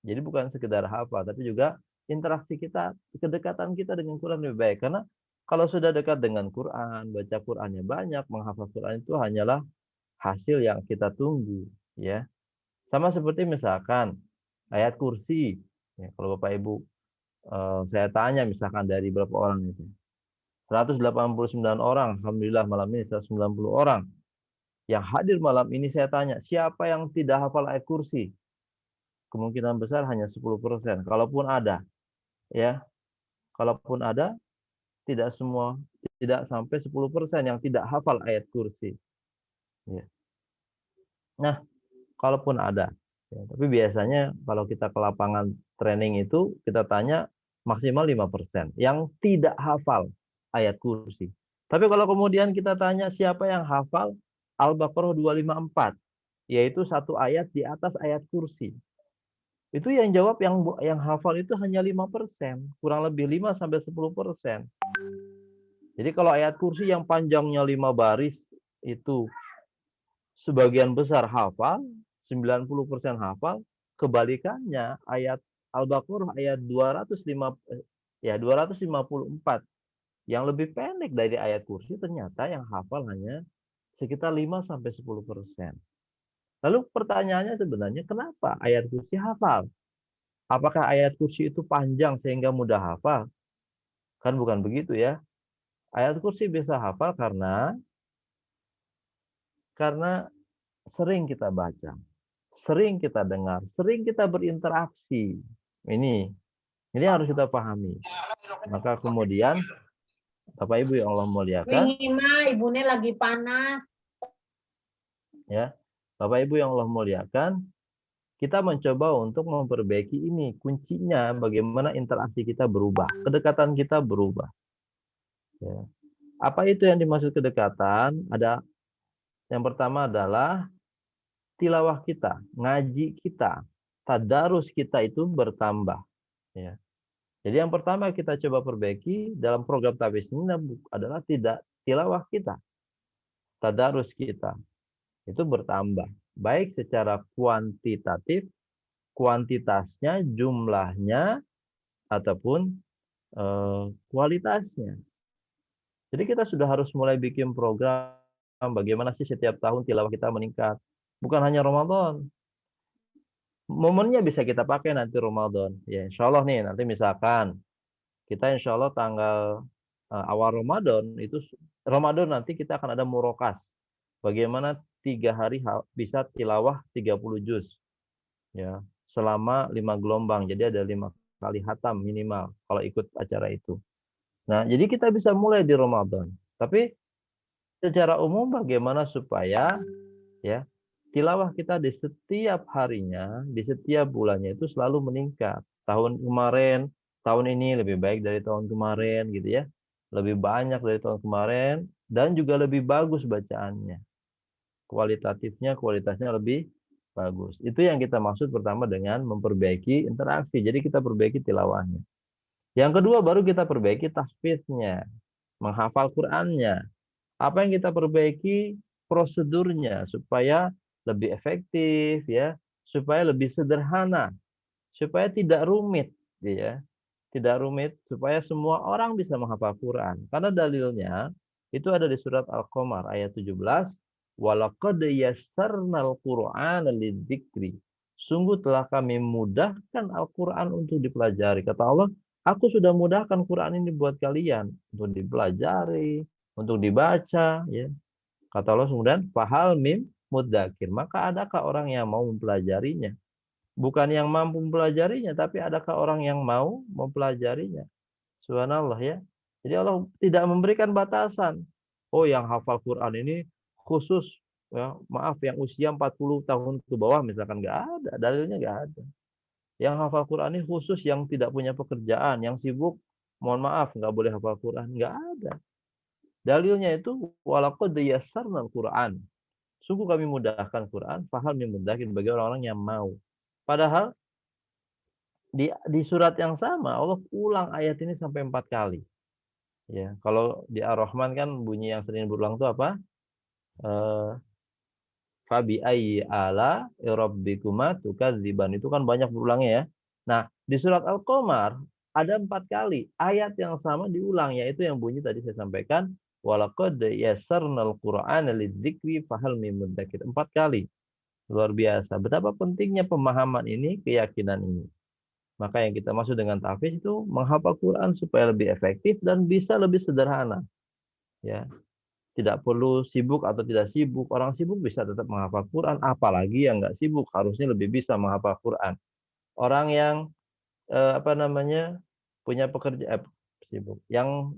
Jadi bukan sekedar hafal, tapi juga interaksi kita, kedekatan kita dengan Quran lebih baik. Karena kalau sudah dekat dengan Quran, baca Qurannya banyak, menghafal Quran itu hanyalah hasil yang kita tunggu. Ya, sama seperti misalkan ayat kursi. Ya, kalau Bapak Ibu saya tanya misalkan dari berapa orang itu, 189 orang, alhamdulillah malam ini 190 orang yang hadir malam ini, saya tanya siapa yang tidak hafal ayat kursi? Kemungkinan besar hanya 10%. Kalaupun ada, ya, kalaupun ada, tidak sampai 10% yang tidak hafal ayat kursi. Ya. Nah, kalaupun ada, ya, tapi biasanya kalau kita ke lapangan training itu kita tanya maksimal 5% yang tidak hafal ayat kursi. Tapi kalau kemudian kita tanya siapa yang hafal Al-Baqarah 254, yaitu satu ayat di atas ayat kursi. Itu yang jawab yang hafal itu hanya 5%, kurang lebih 5-10%. Jadi kalau ayat kursi yang panjangnya 5 baris itu sebagian besar hafal, 90% hafal, kebalikannya ayat Al-Baqarah ayat 254 yang lebih pendek dari ayat kursi ternyata yang hafal hanya sekitar 5-10%. Lalu pertanyaannya sebenarnya kenapa ayat kursi hafal? Apakah ayat kursi itu panjang sehingga mudah hafal? Kan bukan begitu ya. Ayat kursi bisa hafal karena sering kita baca, sering kita dengar, sering kita berinteraksi. Ini harus kita pahami. Maka kemudian Bapak Ibu yang Allah muliakan.
Wingi mah ibune lagi panas.
Ya, Bapak Ibu yang Allah muliakan, kita mencoba untuk memperbaiki ini. Kuncinya bagaimana interaksi kita berubah, kedekatan kita berubah. Ya. Apa itu yang dimaksud kedekatan? Ada yang pertama adalah tilawah kita, ngaji kita, tadarus kita itu bertambah. Ya. Jadi yang pertama kita coba perbaiki dalam program Tahfiz ini adalah tilawah kita, tadarus kita itu bertambah, baik secara kuantitatif, kuantitasnya, jumlahnya, ataupun kualitasnya. Jadi kita sudah harus mulai bikin program bagaimana sih setiap tahun tilawah kita meningkat. Bukan hanya Ramadan. Momennya bisa kita pakai nanti Ramadan. Ya, insya Allah nih, nanti misalkan kita insya Allah tanggal awal Ramadan, itu Ramadan nanti kita akan ada murokas. Bagaimana 3 hari bisa tilawah 30 juz. Ya, selama 5 gelombang. Jadi ada 5 kali hatam minimal kalau ikut acara itu. Nah, jadi kita bisa mulai di Ramadan. Tapi secara umum bagaimana supaya ya tilawah kita di setiap harinya, di setiap bulannya itu selalu meningkat. Tahun kemarin, tahun ini lebih baik dari tahun kemarin gitu ya. Lebih banyak dari tahun kemarin dan juga lebih bagus bacaannya. Kualitasnya lebih bagus. Itu yang kita maksud pertama dengan memperbaiki interaksi. Jadi kita perbaiki tilawahnya. Yang kedua baru kita perbaiki tahfiznya, menghafal Qur'annya. Apa yang kita perbaiki? Prosedurnya supaya lebih efektif ya, supaya lebih sederhana, supaya tidak rumit ya. Tidak rumit, supaya semua orang bisa menghafal Qur'an. Karena dalilnya itu ada di surat Al-Qamar ayat 17, walaqad yassarnal Qur'ana lidzikri. Sungguh telah kami mudahkan Al-Qur'an untuk dipelajari. Kata Allah, aku sudah mudahkan Quran ini buat kalian untuk dipelajari, untuk dibaca. Ya. Kata Allah kemudian, fahal mim mudzakir. Maka adakah orang yang mau mempelajarinya? Bukan yang mampu mempelajarinya, tapi adakah orang yang mau mempelajarinya? Subhanallah ya. Jadi Allah tidak memberikan batasan. Oh, yang hafal Quran ini khusus, ya, maaf, yang usia 40 tahun ke bawah misalkan, nggak ada, dalilnya nggak ada. Yang hafal Quran ini khusus yang tidak punya pekerjaan, yang sibuk, mohon maaf, nggak boleh hafal Quran. Nggak ada. Dalilnya itu, walaqad yassarnal Quran. Sungguh kami mudahkan Quran, fahal mim mudzakir, bagi orang-orang yang mau. Padahal, di surat yang sama, Allah ulang ayat ini sampai 4 kali. Ya, kalau di Ar-Rahman kan bunyi yang sering berulang itu apa? Fabi ayyi ala rabbikuma tukadziban, itu kan banyak berulangnya ya. Nah, di surat Al-Qamar ada 4 kali ayat yang sama diulang, yaitu yang bunyi tadi saya sampaikan, walaqad yassarnal Qur'ana lidzikri fahal mim mudzakir. 4 kali. Luar biasa. Betapa pentingnya pemahaman ini, keyakinan ini. Maka yang kita maksud dengan tahfiz itu menghafal Quran supaya lebih efektif dan bisa lebih sederhana. Ya. Tidak perlu sibuk atau tidak sibuk. Orang sibuk bisa tetap menghafal Quran, apalagi yang nggak sibuk harusnya lebih bisa menghafal Quran. Orang yang punya pekerjaan sibuk, yang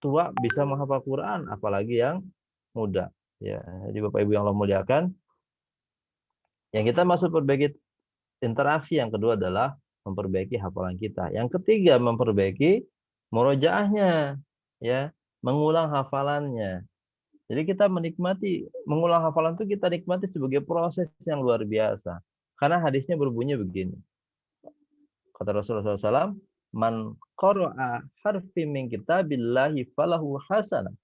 tua bisa menghafal Quran, apalagi yang muda. Ya, jadi Bapak Ibu yang Allah muliakan, yang kita maksud perbaiki interaksi yang kedua adalah memperbaiki hafalan kita. Yang ketiga memperbaiki murojaahnya, ya, mengulang hafalannya. Jadi kita menikmati, mengulang hafalan itu kita nikmati sebagai proses yang luar biasa. Karena hadisnya berbunyi begini. Kata Rasulullah SAW, man qara'a harfi min kitabillahi falahu hasanah.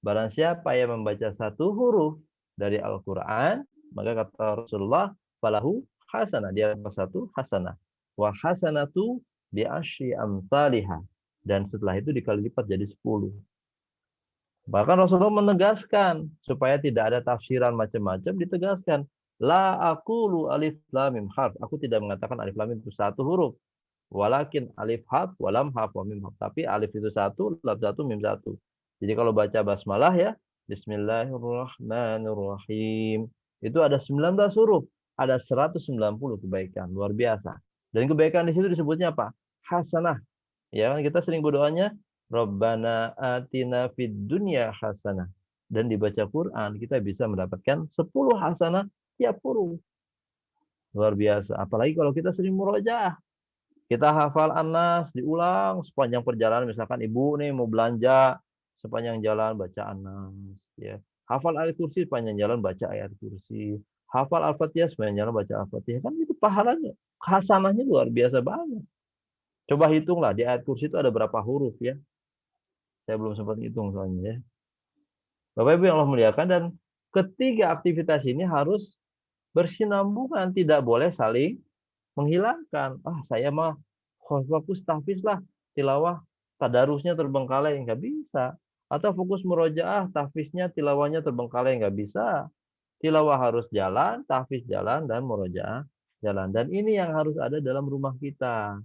Barang siapa yang membaca satu huruf dari Al-Quran, maka kata Rasulullah, falahu hasanah. Dia dapat satu hasanah. Wa hasanatu bi asyri amsalihah. Dan setelah itu dikali lipat jadi 10. Bahkan Rasulullah menegaskan supaya tidak ada tafsiran macam-macam, ditegaskan, la aqulu alif lam mim harf. Aku tidak mengatakan alif lam mim itu satu huruf. Walakin alif harf wa lam harf wa mim harf. Tapi alif itu satu, lam satu, mim satu. Jadi kalau baca basmalah ya, bismillahirrahmanirrahim. Itu ada 19 huruf, ada 190 kebaikan, luar biasa. Dan kebaikan di situ disebutnya apa? Hasanah. Ya kan kita sering berdoanya,
Rabbana atina fid dunya hasanah. Dan dibaca Quran kita bisa mendapatkan 10 hasanah tiap huruf. Luar biasa. Apalagi kalau kita sering murojaah. Kita hafal An-Nas diulang sepanjang perjalanan. Misalkan ibu nih mau belanja, sepanjang jalan baca An-Nas. Ya. Hafal ayat kursi sepanjang jalan baca ayat kursi. Hafal Al-Fatihah sepanjang jalan baca Al-Fatihah. Kan itu pahalanya, hasanahnya luar biasa banyak. Coba hitunglah di ayat kursi itu ada berapa huruf ya. Saya belum sempat hitung soalnya ya. Bapak Ibu yang Allah muliakan, dan ketiga aktivitas ini harus bersinambungan, tidak boleh saling menghilangkan. Saya mah fokus tahfiz lah, tilawah tadarusnya terbengkalai, nggak bisa. Atau fokus murojaah, tahfiznya tilawahnya terbengkalai, nggak bisa. Tilawah harus jalan, tahfiz jalan, dan murojaah jalan. Dan ini yang harus ada dalam rumah kita.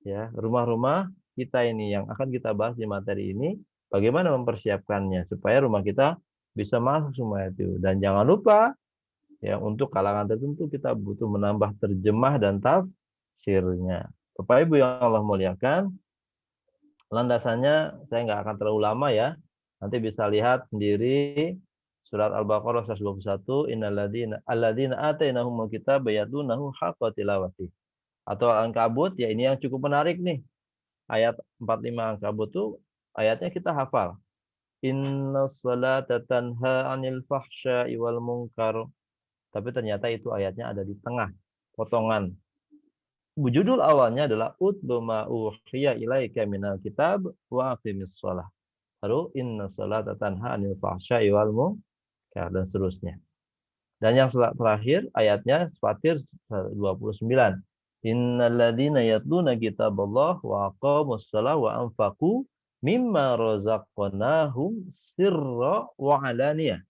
Ya, rumah-rumah kita ini yang akan kita bahas di materi ini, bagaimana mempersiapkannya supaya rumah kita bisa masuk semua itu. Dan jangan lupa ya, untuk kalangan tertentu kita butuh menambah terjemah dan tafsirnya. Bapak Ibu yang Allah muliakan, landasannya saya nggak akan terlalu lama ya. Nanti bisa lihat sendiri surat Al-Baqarah 121, innalladzina atainahumul kitaba yatlunahu haqqa tilawati. Atau Al-Ankabut, ya ini yang cukup menarik nih. Ayat 45 Ankabut tuh ayatnya kita hafal. Inna salata tanha anil fahsya'i wal munkar. Tapi ternyata itu ayatnya ada di tengah, potongan. Judul awalnya adalah Utlu ma uhiya ilaika minal kitab wa aqimis shalah. Lalu inna salata tanha anil fahsya'i wal munkar, dan seterusnya. Dan yang terakhir ayatnya Fatir 29. Innalladzina yatluna kitaballah wa aqamus shalah wa anfaqu mimma razaqnahum sirra wa alaniyah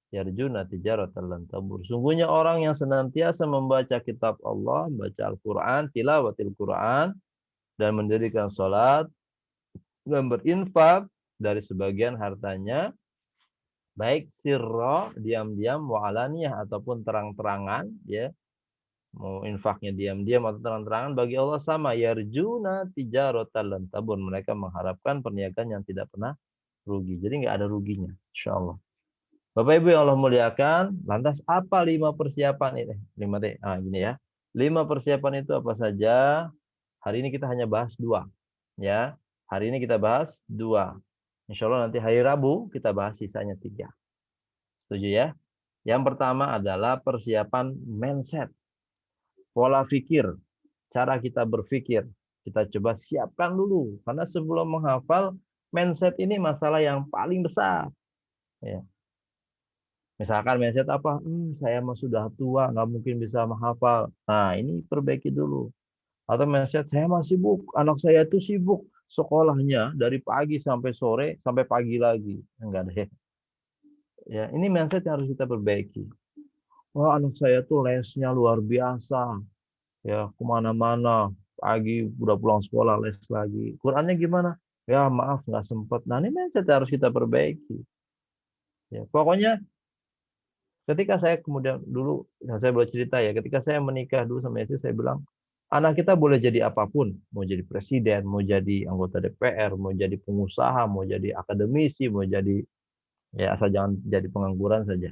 yarjuna tijaratan lan tabur. Sungguhnya orang yang senantiasa membaca kitab Allah, membaca Al-Qur'an, tilawatil Qur'an, dan mendirikan salat dan berinfak dari sebagian hartanya, baik sirra diam-diam, wa alaniyah ataupun terang-terangan, ya. Mau infaknya diam-diam atau terang-terangan, bagi Allah sama. Yarjuna tijaratan lan tabur. Mereka mengharapkan perniagaan yang tidak pernah rugi. Jadi nggak ada ruginya, insyaallah. Bapak Ibu yang Allah muliakan, lantas apa 5 persiapan ini? 5T. Gini ya. 5 persiapan itu apa saja? Hari ini kita hanya bahas 2. Ya. Hari ini kita bahas 2. Insyaallah nanti hari Rabu kita bahas sisanya 3. Setuju ya? Yang pertama adalah persiapan mindset. Pola pikir, cara kita berpikir, kita coba siapkan dulu. Karena sebelum menghafal, mindset ini masalah yang paling besar. Ya. Misalkan mindset apa? Saya mah sudah tua, nggak mungkin bisa menghafal. Nah, ini perbaiki dulu. Atau mindset, saya masih sibuk, anak saya itu sibuk sekolahnya dari pagi sampai sore, sampai pagi lagi. Enggak deh. Ya, ini mindset yang harus kita perbaiki. Wah, anak saya tuh lesnya luar biasa. Ya, kemana-mana. Pagi udah pulang sekolah, les lagi. Qurannya gimana? Ya, maaf, nggak sempat. Nah, ini mindset harus kita perbaiki. Ya, pokoknya ketika saya kemudian dulu, saya boleh cerita ya, ketika saya menikah dulu sama istri, saya bilang, anak kita boleh jadi apapun. Mau jadi presiden, mau jadi anggota DPR, mau jadi pengusaha, mau jadi akademisi, mau jadi, ya asal jangan jadi pengangguran saja.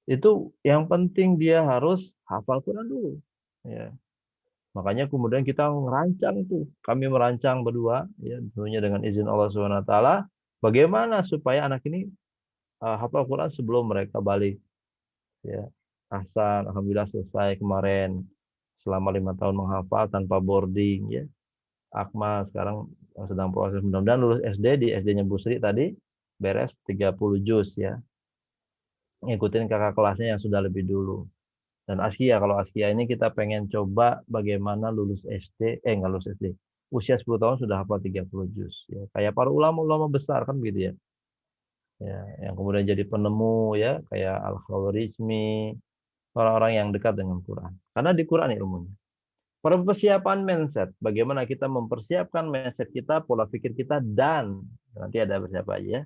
Itu yang penting dia harus hafal Quran dulu. Ya. Makanya kemudian kita merancang itu. Kami merancang berdua, ya, tentunya dengan izin Allah SWT, bagaimana supaya anak ini hafal Quran sebelum mereka balik. Ya. Ahsan, alhamdulillah selesai kemarin selama 5 tahun menghafal tanpa boarding. Ya. Akmal sekarang sedang proses, mudah-mudahan lulus SD di SD-nya Bu Sri tadi beres 30 juz ya. Ngikutin kakak kelasnya yang sudah lebih dulu. Dan Askia, kalau Askia ini kita pengen coba bagaimana lulus SD, nggak lulus SD, usia 10 tahun sudah hafal 30 juz. Ya. Kayak para ulama-ulama besar kan gitu ya. Ya, yang kemudian jadi penemu ya, kayak Al-Khawarizmi, orang-orang yang dekat dengan Quran. Karena di Quran ilmunya. Persiapan mindset, bagaimana kita mempersiapkan mindset kita, pola pikir kita, dan nanti ada siapa aja ya,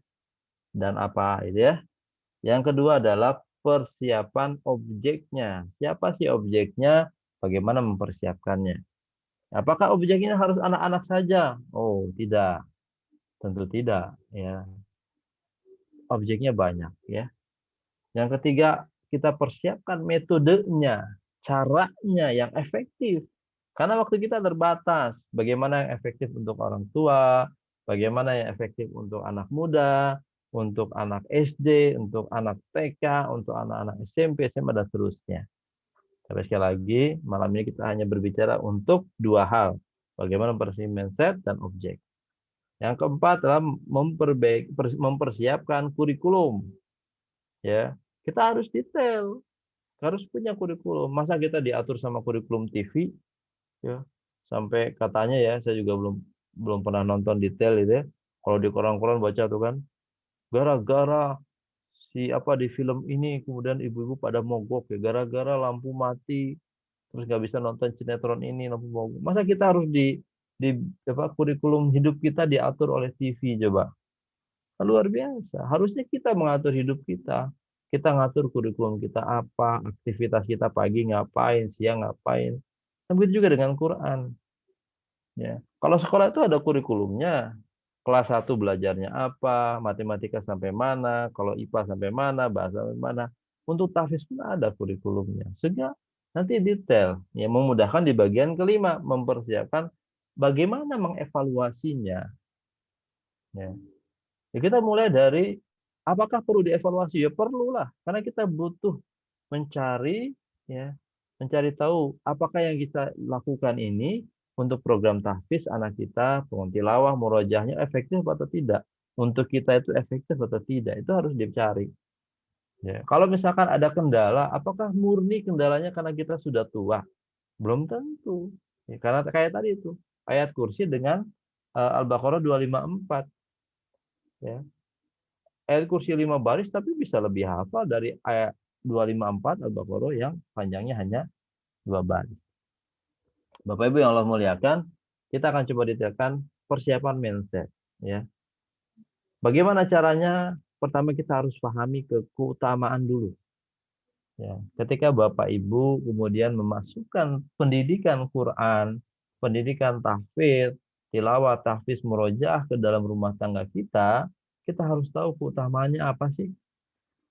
dan apa itu ya. Yang kedua adalah persiapan objeknya. Siapa sih objeknya? Bagaimana mempersiapkannya? Apakah objeknya harus anak-anak saja? Oh, tidak. Tentu tidak, ya. Objeknya banyak, ya. Yang ketiga, kita persiapkan metodenya, caranya yang efektif. Karena waktu kita terbatas. Bagaimana yang efektif untuk orang tua, bagaimana yang efektif untuk anak muda, untuk anak SD, untuk anak TK, untuk anak-anak SMP, SMA, dan seterusnya. Tapi sekali lagi, malam ini kita hanya berbicara untuk dua hal. Bagaimana mempersiapkan mindset dan objek. Yang keempat adalah mempersiapkan kurikulum. Ya, kita harus detail, harus punya kurikulum. Masa kita diatur sama kurikulum TV, ya, sampai katanya ya, saya juga belum pernah nonton detail itu ya. Kalau di koran-koran baca tuh kan, gara-gara si apa di film ini kemudian ibu-ibu pada mogok ya, gara-gara lampu mati, terus nggak bisa nonton sinetron ini lampu mogok. Masa kita harus di apa kurikulum hidup kita diatur oleh TV coba? Luar biasa. Harusnya kita mengatur hidup kita. Kita ngatur kurikulum kita apa, aktivitas kita pagi ngapain, siang ngapain. Begitu juga dengan Quran. Ya. Kalau sekolah itu ada kurikulumnya. Kelas 1 belajarnya apa, matematika sampai mana, kalau IPA sampai mana, bahasa sampai mana. Untuk tahfiz pun ada kurikulumnya. Sehingga nanti detail. Ya, memudahkan di bagian kelima, mempersiapkan bagaimana mengevaluasinya. Ya. Ya, kita mulai dari apakah perlu dievaluasi? Ya perlulah, karena kita butuh mencari tahu apakah yang kita lakukan ini untuk program tahfiz anak kita, tilawah, murojaahnya efektif atau tidak. Untuk kita itu efektif atau tidak, itu harus dicari. Ya, kalau misalkan ada kendala, apakah murni kendalanya karena kita sudah tua? Belum tentu. Ya, karena kayak tadi itu, ayat kursi dengan Al-Baqarah 254. Ya. Ayat kursi 5 baris tapi bisa lebih hafal dari ayat 254 Al-Baqarah yang panjangnya hanya 2 baris. Bapak Ibu yang Allah muliakan, kita akan coba detailkan persiapan mindset. Ya. Bagaimana caranya? Pertama kita harus pahami keutamaan dulu. Ya. Ketika Bapak Ibu kemudian memasukkan pendidikan Quran, pendidikan tahfidz, tilawah, tahfiz, murojaah ke dalam rumah tangga kita harus tahu keutamaannya apa sih?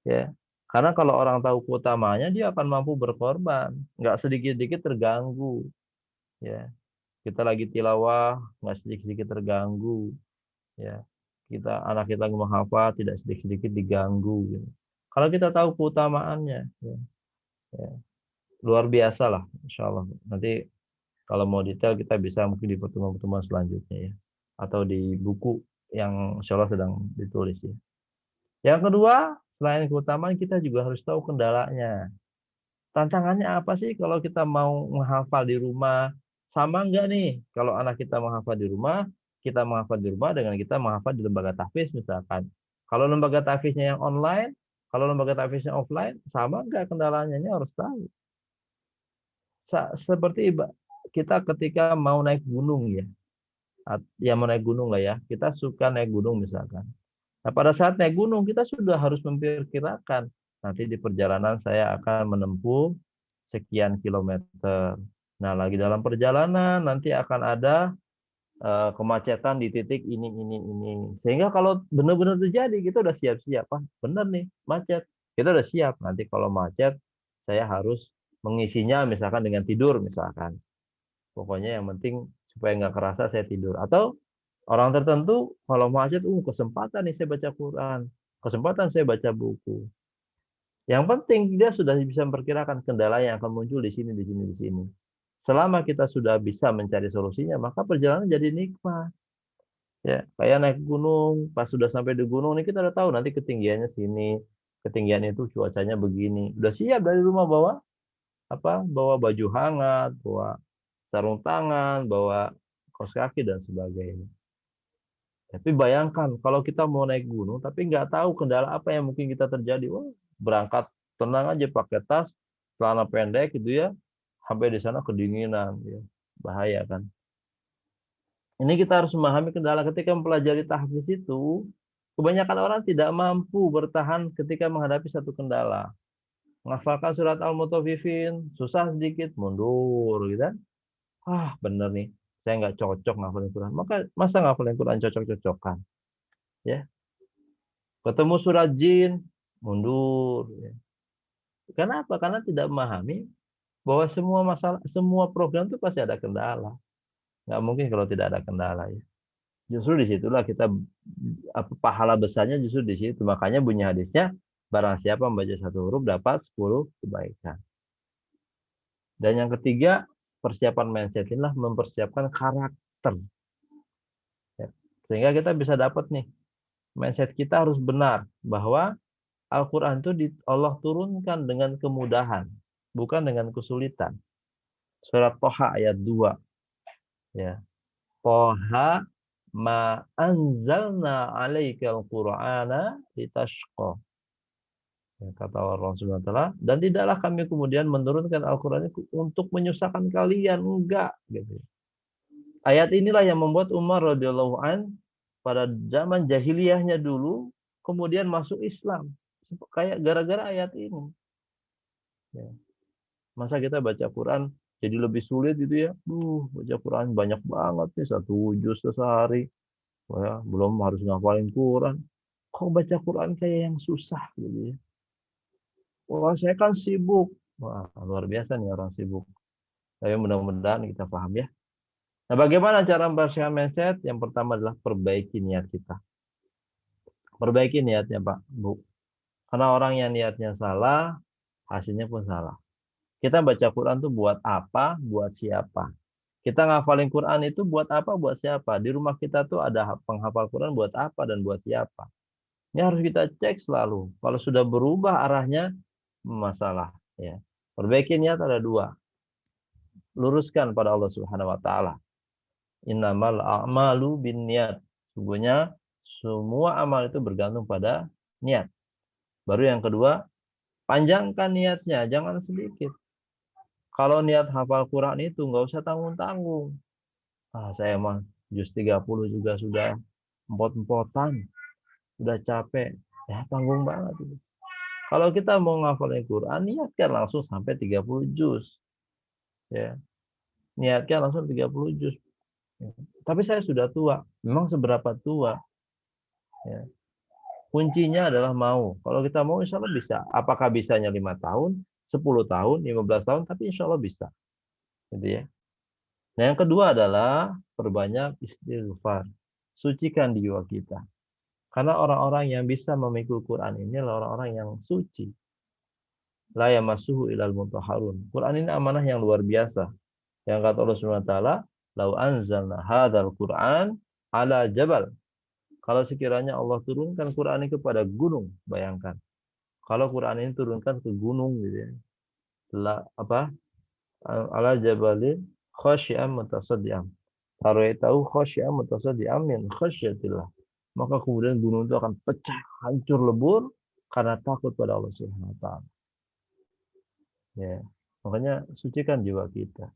Ya. Karena kalau orang tahu keutamaannya, dia akan mampu berkorban, nggak sedikit-sedikit terganggu. Ya. Kita lagi tilawah, nggak sedikit-sedikit terganggu. Ya. Anak kita menghafal, tidak sedikit-sedikit diganggu. Gitu. Kalau kita tahu keutamaannya, ya, luar biasa lah, insya Allah. Nanti kalau mau detail kita bisa mungkin di pertemuan-pertemuan selanjutnya ya, atau di buku yang insya Allah sedang ditulis ya. Yang kedua, selain keutamaan kita juga harus tahu kendalanya. Tantangannya apa sih kalau kita mau menghafal di rumah? Sama enggak nih kalau anak kita menghafal di rumah, kita menghafal di rumah dengan kita menghafal di lembaga tahfiz misalkan. Kalau lembaga tahfiznya yang online, kalau lembaga tahfiznya offline, sama enggak kendalanya? Ini harus tahu. Seperti kita ketika mau naik gunung ya. Ya mau naik gunung lah ya. Kita suka naik gunung misalkan. Nah, pada saat naik gunung kita sudah harus memperkirakan nanti di perjalanan saya akan menempuh sekian kilometer. Nah, lagi dalam perjalanan nanti akan ada kemacetan di titik ini. Sehingga kalau benar-benar terjadi kita udah siap-siap. Benar nih, macet. Kita udah siap. Nanti kalau macet saya harus mengisinya misalkan dengan tidur misalkan. Pokoknya yang penting supaya nggak kerasa saya tidur. Atau orang tertentu kalau macet, kesempatan nih saya baca Quran, kesempatan saya baca buku. Yang penting dia sudah bisa memperkirakan kendala yang akan muncul di sini. Selama kita sudah bisa mencari solusinya, maka perjalanan jadi nikmat. Ya, kayak naik gunung, pas sudah sampai di gunung nih kita udah tahu nanti ketinggiannya sini, ketinggian itu cuacanya begini. Udah siap dari rumah bawa baju hangat, bawa sarung tangan, bawa kaos kaki dan sebagainya. Tapi bayangkan kalau kita mau naik gunung tapi nggak tahu kendala apa yang mungkin kita terjadi. Berangkat tenang aja pakai tas, celana pendek gitu ya, sampai di sana kedinginan ya. Bahaya kan. Ini kita harus memahami kendala ketika mempelajari tahfiz itu. Kebanyakan orang tidak mampu bertahan ketika menghadapi satu kendala. Menghafalkan surat Al-Mutaffifin susah sedikit, mundur gitu kan. Bener nih, saya nggak cocok ngafalin Quran. Masa ngafalin Quran cocok-cocokan? Ya. Ketemu surat jin, mundur. Ya. Kenapa? Karena tidak memahami bahwa semua masalah, semua program itu pasti ada kendala. Nggak mungkin kalau tidak ada kendala ya. Justru disitulah kita pahala besarnya justru di situ. Makanya bunyi hadisnya, barang siapa membaca satu huruf dapat 10 kebaikan. Dan yang ketiga, persiapan mindset inilah mempersiapkan karakter. Ya. Sehingga kita bisa dapat nih, mindset kita harus benar bahwa Al-Quran itu Allah turunkan dengan kemudahan, bukan dengan kesulitan. Surat Toha ayat 2. Ya. Toha ma anzalna alaikal qur'ana litashqa. Ya, kata Allah Subhanahu wa taala, dan tidaklah kami kemudian menurunkan Al-Qur'an itu untuk menyusahkan kalian, enggak gitu. Ayat inilah yang membuat Umar radhiyallahu an pada zaman jahiliyahnya dulu kemudian masuk Islam. Kayak gara-gara ayat ini. Ya. Masa kita baca Quran jadi lebih sulit gitu ya? Baca Quran banyak banget nih, 1 juz sehari. Ya, belum harus ngafalin Quran. Kok baca Quran kayak yang susah gitu ya? Wah, saya kan sibuk. Wah, luar biasa nih orang sibuk. Tapi mudah-mudahan kita paham ya. Nah, bagaimana cara mempersiapkan mindset? Yang pertama adalah perbaiki niat kita. Perbaiki niatnya, Pak, Bu. Karena orang yang niatnya salah, hasilnya pun salah. Kita baca Quran tuh buat apa? Buat siapa? Kita ngafalin Quran itu buat apa? Buat siapa? Di rumah kita tuh ada penghafal Quran buat apa dan buat siapa? Ini harus kita cek selalu. Kalau sudah berubah arahnya, masalah. Ya. Perbaiki niat ada 2. Luruskan pada Allah Subhanahu wa taala. Innamal a'malu binniyat. Sesungguhnya semua amal itu bergantung pada niat. Baru yang kedua, panjangkan niatnya, jangan sedikit. Kalau niat hafal Quran itu nggak usah tanggung-tanggung. Saya mah juz 30 juga sudah empot-empotan, sudah capek. Ya tanggung banget itu. Kalau kita mau ngafalin Quran, niatkan langsung sampai 30 juz. Ya. Niatkan langsung 30 juz. Ya. Tapi saya sudah tua. Memang seberapa tua? Ya. Kuncinya adalah mau. Kalau kita mau, insya Allah bisa. Apakah bisanya 5 tahun, 10 tahun, 15 tahun, tapi insya Allah bisa. Gitu ya. Nah, yang kedua adalah perbanyak istighfar. Sucikan jiwa kita. Karena orang-orang yang bisa memikul Quran ini adalah orang-orang yang suci. La yamassuhu ilal mutahharun. Quran ini amanah yang luar biasa. Yang kata Allah Subhanahu wa taala, "Lau anzalna hadzal Qur'an ala jabal." Kalau sekiranya Allah turunkan Quran ini kepada gunung, bayangkan. Kalau Quran ini turunkan ke gunung gitu ya. Ala jabalin khasyi'an mutasaddiam. Tahu khasyi'an mutasaddiam min khasyatillah. Maka kemudian gunung itu akan pecah, hancur lebur karena takut pada Allah Subhanahu wa taala. Ya, makanya sucikan jiwa kita.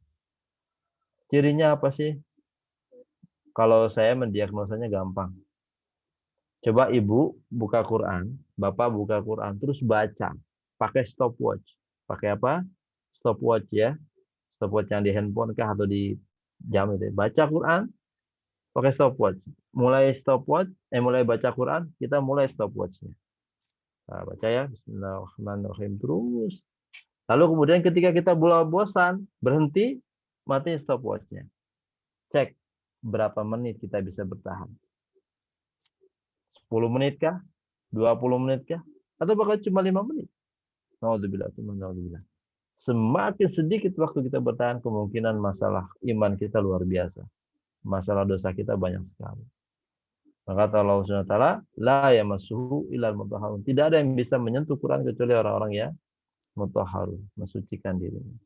Cirinya apa sih? Kalau saya mendiagnosanya gampang. Coba ibu buka Quran, bapak buka Quran, terus baca. Pakai stopwatch. Pakai apa? Stopwatch ya. Stopwatch yang di handphone kah atau di jam itu. Baca Quran, pakai stopwatch. Mulai baca Quran, kita mulai stopwatchnya. Nah, baca ya. Bismillahirrahmanirrahim terus. Lalu kemudian ketika kita mulai bosan, berhenti, mati stopwatchnya. Cek berapa menit kita bisa bertahan. 10 menit kah? 20 menit kah? Atau bahkan cuma 5 menit? Naudzubillah. Semakin sedikit waktu kita bertahan, kemungkinan masalah iman kita luar biasa. Masalah dosa kita banyak sekali. Maka kata Allah Subhanahu wa taala, la yamassuhu illal mutahharun. Tidak ada yang bisa menyentuh Quran kecuali orang-orang yang mutahharun, mensucikan dirinya.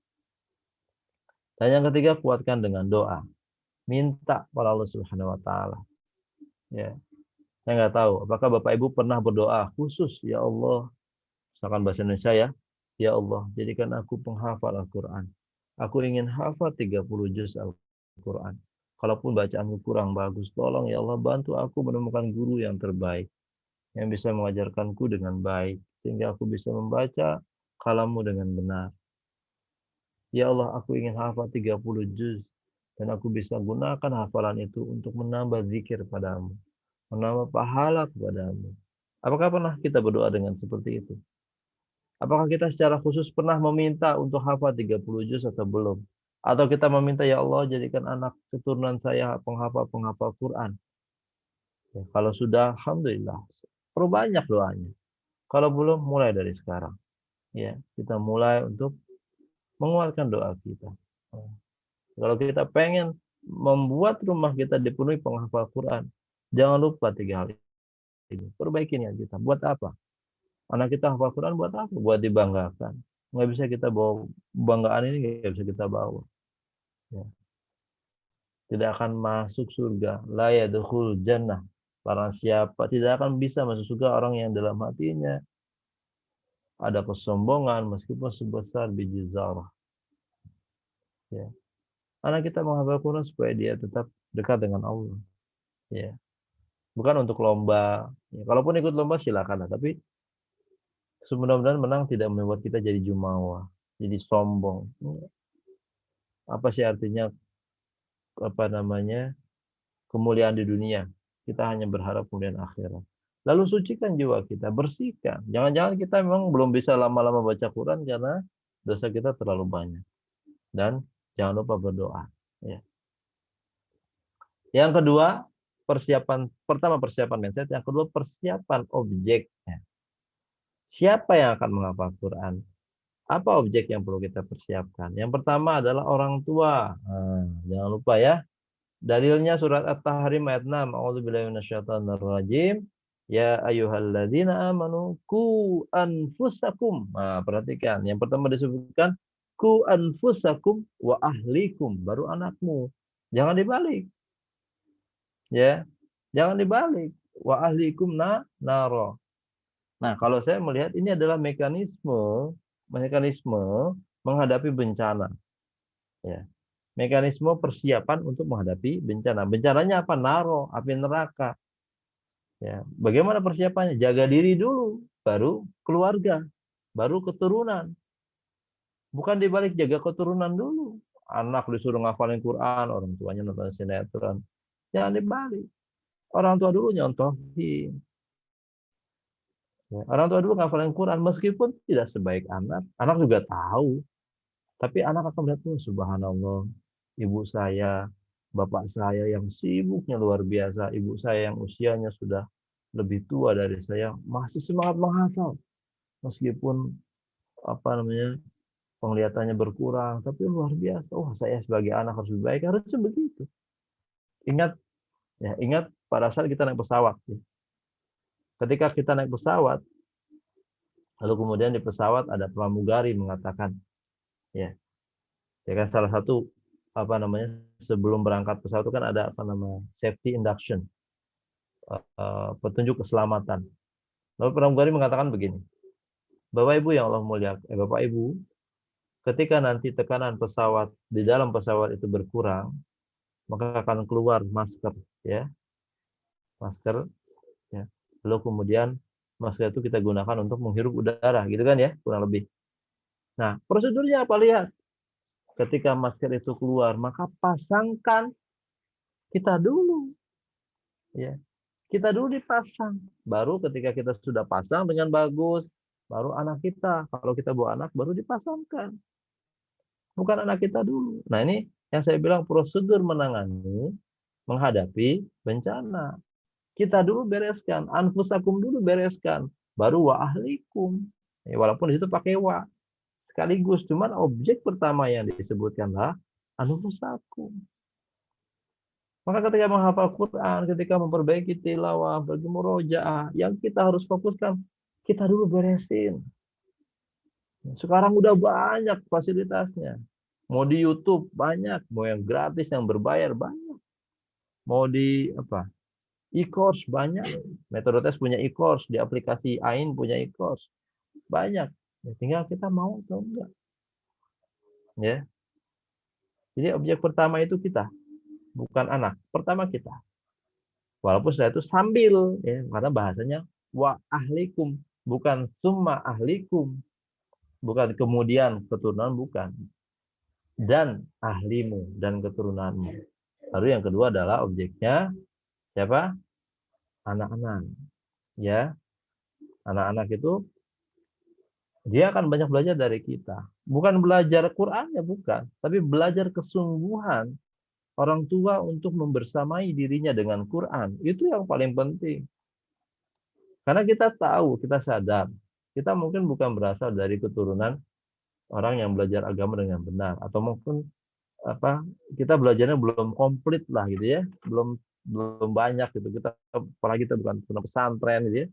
Dan yang ketiga, kuatkan dengan doa. Minta pada Allah Subhanahu wa taala. Ya. Saya nggak tahu, apakah Bapak Ibu pernah berdoa khusus, ya Allah, misalkan bahasa Indonesia ya, ya Allah, jadikan aku penghafal Al-Quran. Aku ingin hafal 30 juz Al-Quran. Kalaupun bacaanku kurang bagus, tolong ya Allah bantu aku menemukan guru yang terbaik, yang bisa mengajarkanku dengan baik, sehingga aku bisa membaca kalammu dengan benar. Ya Allah, aku ingin hafal 30 juz, dan aku bisa gunakan hafalan itu untuk menambah zikir padamu. menambah pahala kepadamu. Apakah pernah kita berdoa dengan seperti itu? Apakah kita secara khusus pernah meminta untuk hafal 30 juz atau belum? Atau kita meminta, ya Allah jadikan anak keturunan saya penghafal Quran. Ya, kalau sudah, alhamdulillah, perbanyak doanya. Kalau belum, mulai dari sekarang. Ya, kita mulai untuk menguatkan doa kita. Kalau kita pengen membuat rumah kita dipenuhi penghafal Quran, jangan lupa 3 hal ini. Perbaiki niat kita. Buat apa? Anak kita hafal Quran buat apa? Buat dibanggakan. Nggak bisa kita bawa banggaan ini, nggak bisa kita bawa. Ya. Tidak akan masuk surga. La yadkhul jannah. Barang siapa tidak akan bisa masuk surga orang yang dalam hatinya ada kesombongan meskipun sebesar biji zarah. Ya. Anak kita menghafal Quran supaya dia tetap dekat dengan Allah. Ya. Bukan untuk lomba. Ya, kalaupun ikut lomba silakan, tapi mudah-mudahan menang tidak membuat kita jadi jumawa, jadi sombong. Apa sih artinya kemuliaan di dunia? Kita hanya berharap kemuliaan akhirat. Lalu sucikan jiwa kita, bersihkan. Jangan-jangan kita memang belum bisa lama-lama baca Quran karena dosa kita terlalu banyak. Dan jangan lupa berdoa. Ya. Yang kedua, persiapan mindset. Yang kedua, persiapan objek. Siapa yang akan menghafal Quran? Apa objek yang perlu kita persiapkan? Yang pertama adalah orang tua. Jangan lupa ya. Dalilnya surat At-Tahrim ayat 6. A'udzubillahi minasyaitonirrajim. Ya ayyuhalladzina amanu qu anfusakum. Nah, perhatikan. Yang pertama disebutkan qu anfusakum wa ahlikum, baru anakmu. Jangan dibalik. Ya. Jangan dibalik. Wa ahlikum naro. Nah, kalau saya melihat ini adalah mekanisme menghadapi bencana. Ya. Mekanisme persiapan untuk menghadapi bencana. Bencananya apa? Naro, api neraka. Ya. Bagaimana persiapannya? Jaga diri dulu, baru keluarga, baru keturunan. Bukan dibalik, jaga keturunan dulu. Anak disuruh ngafalin Quran, orang tuanya nonton sinetron. Jangan dibalik. Orang tua dulu nyontohin. Orang tua dulu ngafalin Quran, meskipun tidak sebaik anak juga tahu. Tapi anak akan melihat, subhanallah, ibu saya, bapak saya yang sibuknya luar biasa, ibu saya yang usianya sudah lebih tua dari saya, masih semangat menghafal. Meskipun penglihatannya berkurang, tapi luar biasa. Saya sebagai anak harus lebih baik, harusnya begitu. Ingat pada saat kita naik pesawat. Ketika kita naik pesawat, lalu kemudian di pesawat ada pramugari mengatakan, ya kan salah satu sebelum berangkat pesawat itu kan ada safety induction, petunjuk keselamatan. Lalu pramugari mengatakan begini, Bapak Ibu yang Allah muliakan, Bapak Ibu, ketika nanti tekanan pesawat di dalam pesawat itu berkurang, maka akan keluar masker, ya, masker, ya. Lalu kemudian masker itu kita gunakan untuk menghirup udara, gitu kan ya, kurang lebih. Nah, prosedurnya apa? Lihat. Ketika masker itu keluar, maka pasangkan kita dulu. Ya. Kita dulu dipasang. Baru ketika kita sudah pasang dengan bagus, baru anak kita. Kalau kita bawa anak, baru dipasangkan. Bukan anak kita dulu. Nah, ini yang saya bilang prosedur menghadapi bencana. Kita dulu bereskan. Anfusakum dulu bereskan. Baru wa ahlikum. Ya, walaupun di situ pakai wa. Sekaligus, cuman objek pertama yang disebutkanlah anfusakum. Maka ketika menghafal Quran, ketika memperbaiki tilawah, bagi murojaah, yang kita harus fokuskan, kita dulu beresin. Sekarang udah banyak fasilitasnya. Mau di YouTube banyak, mau yang gratis, yang berbayar banyak. Mau di e-course banyak. Metode Tes punya e-course, di aplikasi AIN punya e-course. Banyak. Ya, tinggal kita mau atau enggak. Ya. Jadi objek pertama itu kita, bukan anak. Pertama kita. Walaupun setelah itu sambil, ya, karena bahasanya wa ahlikum, bukan summa ahlikum. Bukan kemudian keturunan, bukan. Dan ahlimu, dan keturunanmu. Lalu yang kedua adalah objeknya siapa? anak-anak. Ya, anak-anak itu dia akan banyak belajar dari kita. Bukan belajar Qurannya, bukan, tapi belajar kesungguhan orang tua untuk membersamai dirinya dengan Quran. Itu yang paling penting. Karena kita tahu, kita sadar, kita mungkin bukan berasal dari keturunan orang yang belajar agama dengan benar, atau mungkin kita belajarnya belum komplit lah gitu ya, belum banyak gitu. Kita apalagi kita bukan pesantren gitu ya.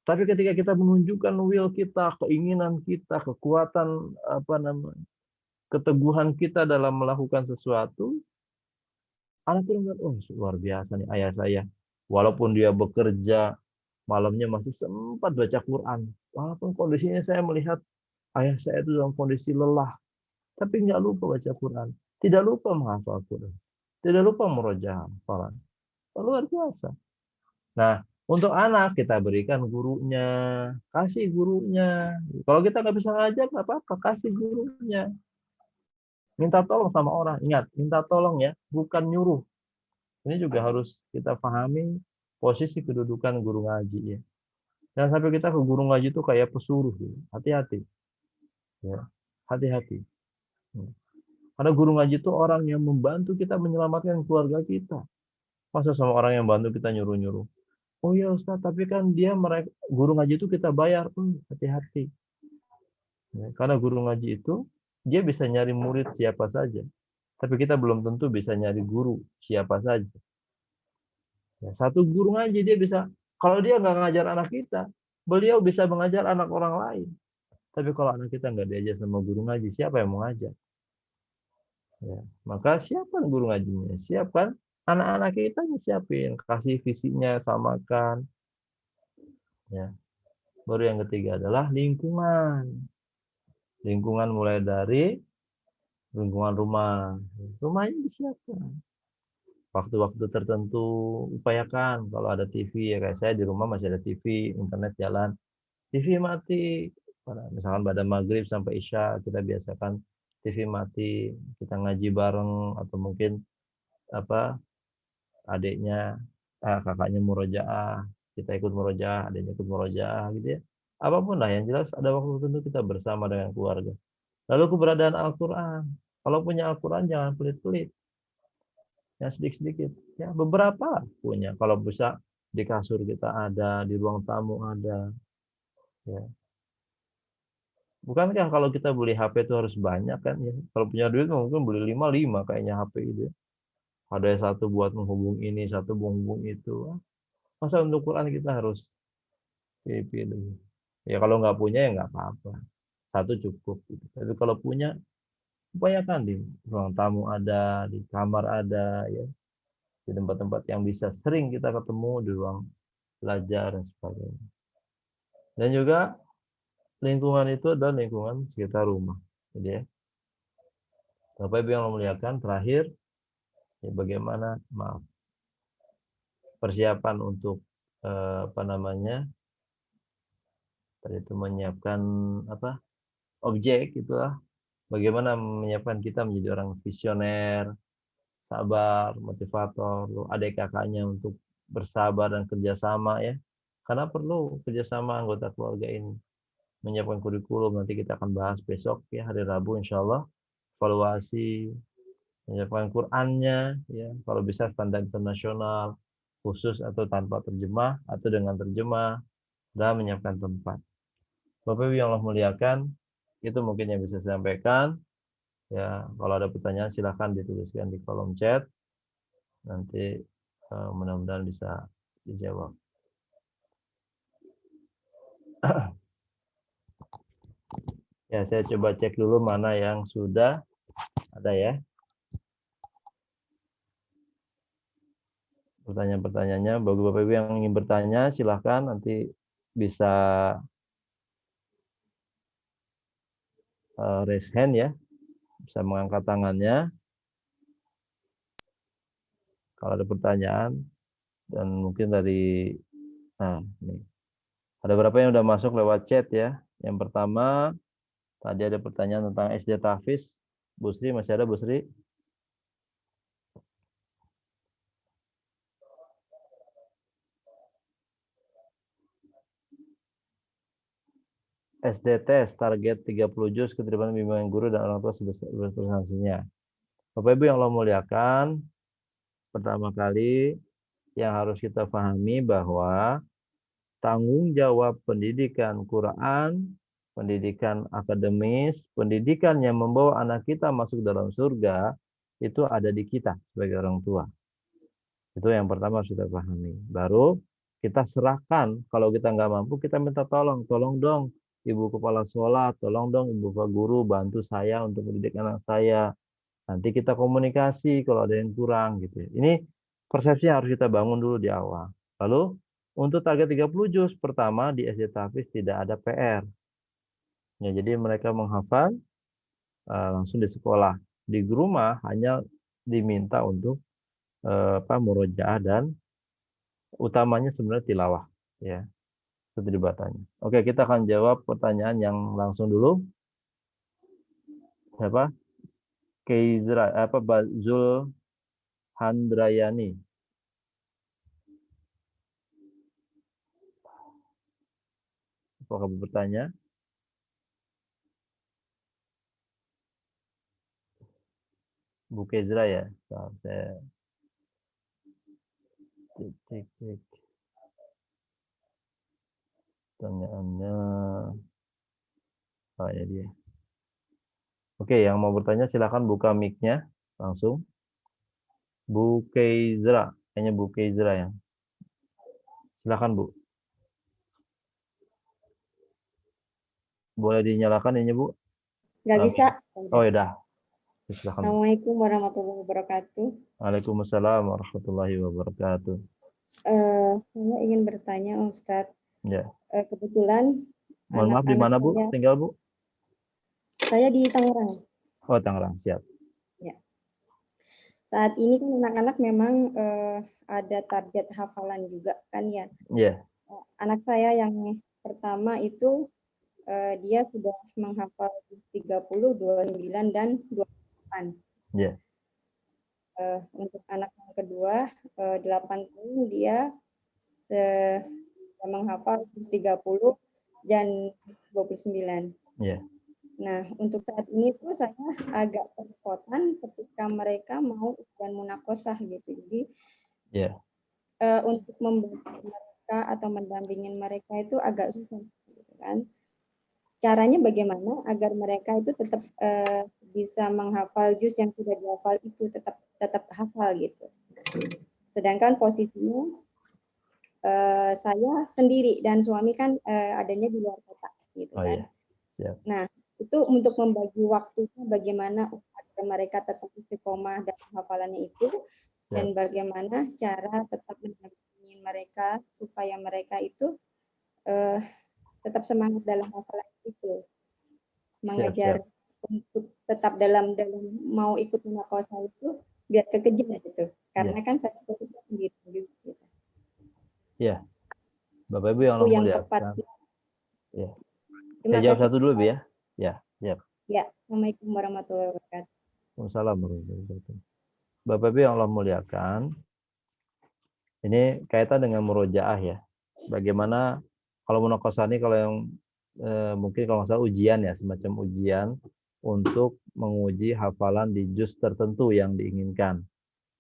Tapi ketika kita menunjukkan will kita, keinginan kita, kekuatan keteguhan kita dalam melakukan sesuatu, anak itu melihat, oh luar biasa nih ayah saya. Walaupun dia bekerja, malamnya masih sempat baca Quran. Walaupun kondisinya saya melihat ayah saya itu dalam kondisi lelah, tapi nggak lupa baca Quran. Tidak lupa menghafal Quran. Tidak lupa murojaah hafalan. Luar biasa. Nah, untuk anak kita berikan gurunya, kasih gurunya. Kalau kita nggak bisa ngajar, nggak apa-apa, kasih gurunya. Minta tolong sama orang. Ingat, minta tolong ya, bukan nyuruh. Ini juga harus kita pahami posisi kedudukan guru ngaji ya. Jangan sampai kita ke guru ngaji itu kayak pesuruh. Hati-hati. Ya, hati-hati. Karena guru ngaji itu orang yang membantu kita menyelamatkan keluarga kita. Masa sama orang yang bantu kita nyuruh-nyuruh. Oh ya Ustaz, tapi kan guru ngaji itu kita bayar. Hati-hati. Ya, karena guru ngaji itu dia bisa nyari murid siapa saja. Tapi kita belum tentu bisa nyari guru siapa saja. Ya, satu guru ngaji dia bisa, kalau dia nggak ngajar anak kita, beliau bisa mengajar anak orang lain. Tapi kalau anak kita nggak diajar sama guru ngaji, siapa yang mau ngajar? Ya, maka siapkan guru ngajinya, siapkan anak-anak kita, siapin, kasih visinya, samakan. Ya. Baru yang ketiga adalah lingkungan. Lingkungan mulai dari lingkungan rumah. Rumahnya disiapkan. Waktu-waktu tertentu upayakan kalau ada TV, ya kayak saya di rumah masih ada TV, internet jalan, TV mati. Misalkan pada maghrib sampai isya kita biasakan TV mati, kita ngaji bareng, atau mungkin adiknya, kakaknya murojaah, kita ikut murojaah, adiknya ikut murojaah gitu ya. Apapun lah, yang jelas ada waktu tertentu kita bersama dengan keluarga. Lalu keberadaan Al-Quran. Kalau punya Al-Quran jangan pelit-pelit. Ya sedikit-sedikit. Ya beberapa punya. Kalau bisa di kasur kita ada, di ruang tamu ada. Ya. Bukankah kalau kita beli HP itu harus banyak kan ya? Kalau punya duit mungkin beli 5 kayaknya HP itu. Ada satu buat menghubung ini, satu menghubung itu. Masa untuk Quran kita harus pilih. Ya kalau nggak punya ya nggak apa-apa. Satu cukup. Gitu. Tapi kalau punya, upayakan di ruang tamu ada, di kamar ada, ya, di tempat-tempat yang bisa sering kita ketemu, di ruang belajar dan sebagainya. Dan juga lingkungan itu adalah lingkungan sekitar rumah. Jadi ya, Bapak Ibu yang memuliakan, terakhir, ya bagaimana persiapan untuk tadi itu menyiapkan objek itulah. Bagaimana menyiapkan kita menjadi orang visioner, sabar, motivator, adik kakaknya untuk bersabar dan kerjasama ya. Karena perlu kerjasama anggota keluarga ini. Menyiapkan kurikulum, nanti kita akan bahas besok ya, hari Rabu insya Allah. Evaluasi, menyiapkan Qur'annya, ya, kalau bisa standar internasional, khusus atau tanpa terjemah, atau dengan terjemah, dan menyiapkan tempat. Bapak Ibu yang Allah muliakan, itu mungkin yang bisa saya sampaikan. Ya, kalau ada pertanyaan silahkan dituliskan di kolom chat. Nanti mudah-mudahan bisa dijawab. Ya, saya coba cek dulu mana yang sudah ada ya. Pertanyaan-pertanyaannya, bagi Bapak Ibu yang ingin bertanya, silahkan nanti bisa raise hand ya, bisa mengangkat tangannya. Kalau ada pertanyaan, dan mungkin dari, ini. Ada berapa yang udah masuk lewat chat ya. Yang pertama, tadi ada pertanyaan tentang SD Tahfiz. Bu Sri, masih ada Bu Sri? SD tes target 30 juz keterlibatan bimbingan guru dan orang tua sebesar sanksinya. Bapak Ibu yang Allah muliakan, pertama kali yang harus kita pahami bahwa tanggung jawab pendidikan Quran, pendidikan akademis, pendidikan yang membawa anak kita masuk dalam surga, itu ada di kita sebagai orang tua. Itu yang pertama harus kita pahami. Baru kita serahkan, kalau kita nggak mampu, kita minta tolong dong Ibu Kepala Sekolah, tolong dong Ibu Pak Guru, bantu saya untuk mendidik anak saya. Nanti kita komunikasi kalau ada yang kurang gitu. Ini persepsi yang harus kita bangun dulu di awal. Lalu untuk target 30 juz pertama di SD Tahfiz tidak ada PR. Ya, jadi mereka menghafal langsung di sekolah. Di rumah hanya diminta untuk murojaah dan utamanya sebenarnya tilawah, ya. Keterlibatannya. Oke, kita akan jawab pertanyaan yang langsung dulu. Siapa? Keizra, Zul Handrayani. Apakah bertanya? Bu Keizra ya. Saya cek. Pertanyaannya, ya dia. Oke, yang mau bertanya silakan buka mic-nya langsung. Bu Keizra, kayaknya Bu Keizra ya. Silakan Bu. Boleh dinyalakan ini Bu?
Nggak bisa.
Oh ya. Silakan.
Assalamualaikum warahmatullahi wabarakatuh.
Waalaikumsalam warahmatullahi wabarakatuh.
Saya ingin bertanya Ustadz.
Ya.
Kebetulan.
Mohon maaf di mana Bu? Tinggal Bu?
Saya di Tangerang.
Oh Tangerang, siap.
Ya. Saat ini kan anak-anak memang ada target hafalan juga kan ya.
Iya.
Anak saya yang pertama itu dia sudah menghafal 30, 29 dan 28.
Iya.
Untuk anak yang kedua 8 tahun dia menghafal 30 dan 29.
Iya.
Nah, untuk saat ini tuh saya agak kerepotan ketika mereka mau ujian munakosah gitu. Jadi untuk membantu mereka atau mendampingin mereka itu agak susah gitu kan. Caranya bagaimana agar mereka itu tetap bisa menghafal juz yang sudah dihafal itu tetap hafal gitu. Sedangkan posisinya saya sendiri dan suami kan adanya di luar kota gitu kan.
Iya.
Nah, itu untuk membagi waktunya bagaimana agar mereka tetap istiqomah dan hafalannya itu dan bagaimana cara tetap mendampingi mereka supaya mereka itu tetap semangat dalam hafalan itu, mengejar untuk tetap dalam mau ikut munakosah itu biar kekejar gitu, karena kan saya sendiri gitu.
Iya, Bapak Ibu yang muliakan. Ya. Saya jawab satu dulu Bu ya. Ya.
Ya, Assalamualaikum warahmatullahi wabarakatuh.
Waalaikumsalam warahmatullahi wabarakatuh. Bapak Ibu yang Allah muliakan, ini kaitan dengan murojaah ya. Bagaimana kalau munakosah ini, kalau yang mungkin kalau nggak salah ujian ya, semacam ujian untuk menguji hafalan di juz tertentu yang diinginkan.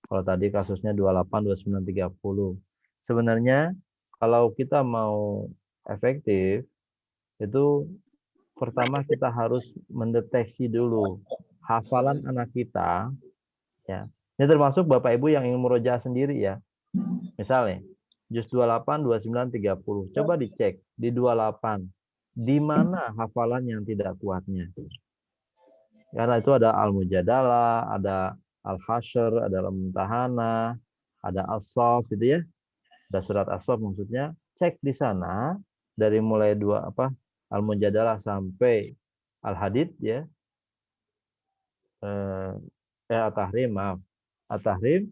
Kalau tadi kasusnya 28, 29, 30. Sebenarnya kalau kita mau efektif, itu pertama kita harus mendeteksi dulu hafalan anak kita, ya. Ini termasuk Bapak Ibu yang ingin murojaah sendiri ya. Misalnya juz 28, 29, 30. Coba dicek di 28. Di mana hafalan yang tidak kuatnya? Karena itu ada Al-Mujadalah, ada Al-Hasyr, ada Al-Mumtahanah, ada As-Saff gitu ya. Ada surat As-Saff maksudnya. Cek di sana dari mulai Al-Mujadalah sampai Al-Hadid ya. At-Tahrim, maaf. At-Tahrim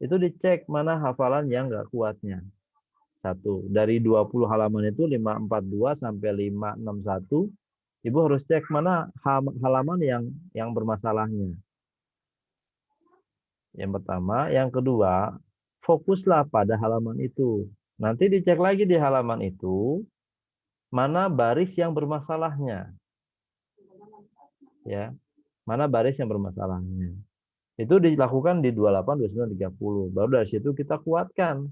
itu dicek mana hafalan yang enggak kuatnya. Satu, dari 20 halaman itu 542 sampai 561, Ibu harus cek mana halaman yang bermasalahnya. Yang pertama, yang kedua, fokuslah pada halaman itu. Nanti dicek lagi di halaman itu, mana baris yang bermasalahnya. Ya, mana baris yang bermasalahnya. Itu dilakukan di 28, 29, 30. Baru dari situ kita kuatkan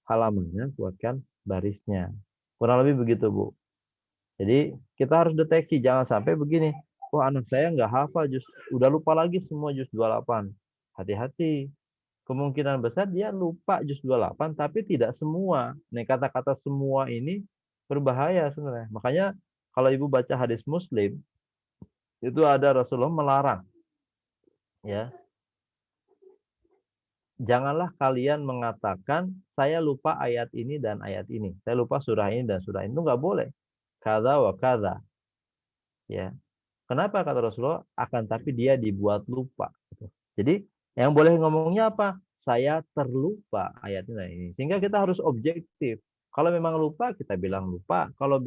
halamannya, kuatkan barisnya. Kurang lebih begitu, Bu. Jadi kita harus deteksi, jangan sampai begini. Wah, anak saya nggak hafal, udah lupa lagi semua juz 28. Hati-hati. Kemungkinan besar dia lupa juz 28, tapi tidak semua. Nih, kata-kata semua ini berbahaya sebenarnya. Makanya kalau Ibu baca hadis Muslim, itu ada Rasulullah melarang. Ya. Janganlah kalian mengatakan, saya lupa ayat ini dan ayat ini. Saya lupa surah ini dan surah ini. Itu nggak boleh. Kada wa kada. Ya. Kenapa kata Rasulullah? Akan tapi dia dibuat lupa. Jadi yang boleh ngomongnya apa? Saya terlupa ayat ini. Sehingga kita harus objektif. Kalau memang lupa, kita bilang lupa. Kalau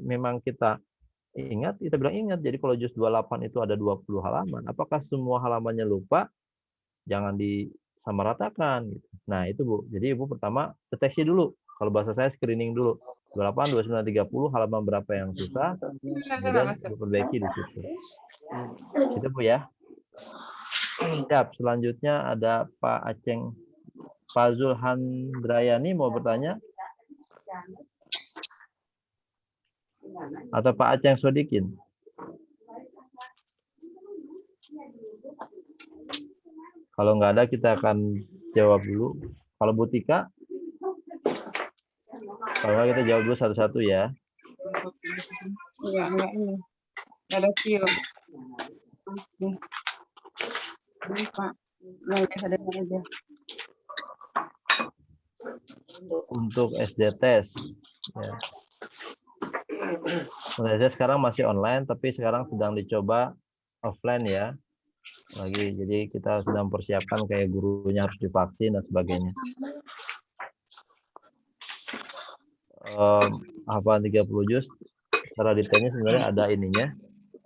memang kita ingat, kita bilang ingat. Jadi kalau juz 28 itu ada 20 halaman. Apakah semua halamannya lupa? Jangan disamaratakan. Gitu. Nah itu Bu. Jadi Ibu pertama deteksi dulu. Kalau bahasa saya screening dulu. 28, 29, 30 halaman berapa yang susah. Kemudian diperbaiki di situ. Itu Bu ya. Siap. Selanjutnya ada Pak Aceng. Pak Zulhandrayani mau bertanya? Atau Pak Aceng Sodikin? Kalau nggak ada, kita akan jawab dulu. Kalau Bu Tika? Kalau nggak, kita jawab dulu satu-satu ya.
Enggak ini. Ada view. Ini Pak. Nah, ada aja.
Untuk SDTes. Ya. Saya sekarang masih online, tapi sekarang sedang dicoba offline ya. Lagi, jadi kita sedang persiapkan kayak gurunya harus divaksin dan sebagainya. Hafal 30 juz secara detailnya sebenarnya ada ininya,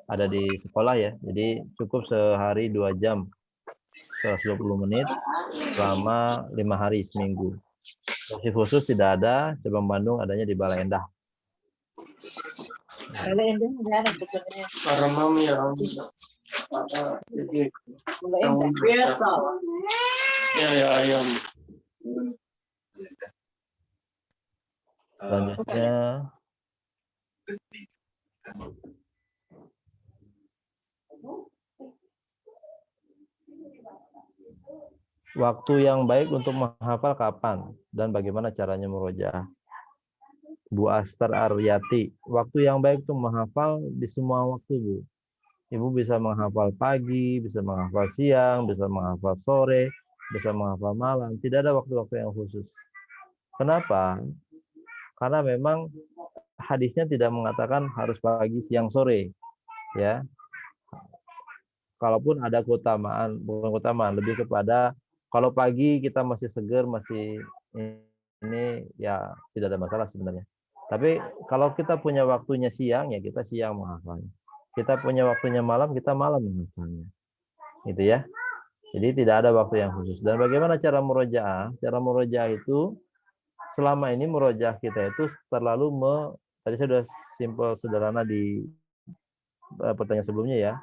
ada di sekolah ya. Jadi cukup sehari 2 jam, 120 menit selama 5 hari seminggu. Kursi khusus tidak ada, Cabang Bandung adanya di Balai Endah.
Balai Endah enggak ada khususnya.
Paramam ya.
Biasa.
Ya ayam.
Selanjutnya waktu yang baik untuk menghafal kapan dan bagaimana caranya murojaah? Bu Aster Aryati, waktu yang baik untuk menghafal di semua waktu, Bu. Ibu bisa menghafal pagi, bisa menghafal siang, bisa menghafal sore, bisa menghafal malam. Tidak ada waktu-waktu yang khusus. Kenapa? Karena memang hadisnya tidak mengatakan harus pagi, siang, sore. Ya. Kalaupun ada keutamaan, bukan keutamaan, lebih kepada kalau pagi kita masih segar, masih ini ya tidak ada masalah sebenarnya. Tapi kalau kita punya waktunya siang, ya kita siang menghafalnya. Kita punya waktunya malam, kita malam menghafalnya. Gitu ya. Jadi tidak ada waktu yang khusus. Dan bagaimana cara murojaah? Cara murojaah itu selama ini murojaah kita itu terlalu tadi saya sudah simpel sederhana di pertanyaan sebelumnya ya.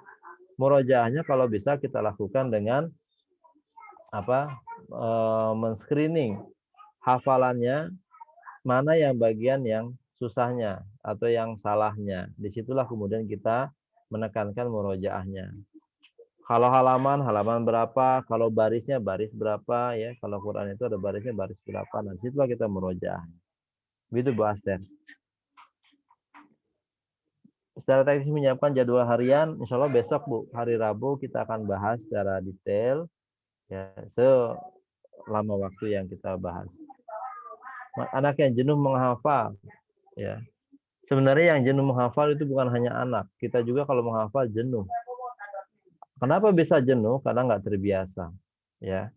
Murojaahnya kalau bisa kita lakukan dengan men-screening hafalannya, mana yang bagian yang susahnya atau yang salahnya. Disitulah kemudian kita menekankan murojaahnya. Kalau halaman berapa, kalau barisnya baris berapa ya. Kalau Quran itu ada barisnya baris berapa. Nah, disitulah kita murojaahnya. Begitu Bu Aster. Secara teknis menyiapkan jadwal harian, insya Allah besok Bu, hari Rabu kita akan bahas secara detail ya, selama waktu yang kita bahas. Anak yang jenuh menghafal ya. Sebenarnya yang jenuh menghafal itu bukan hanya anak, kita juga kalau menghafal jenuh. Kenapa bisa jenuh? Karena nggak terbiasa ya.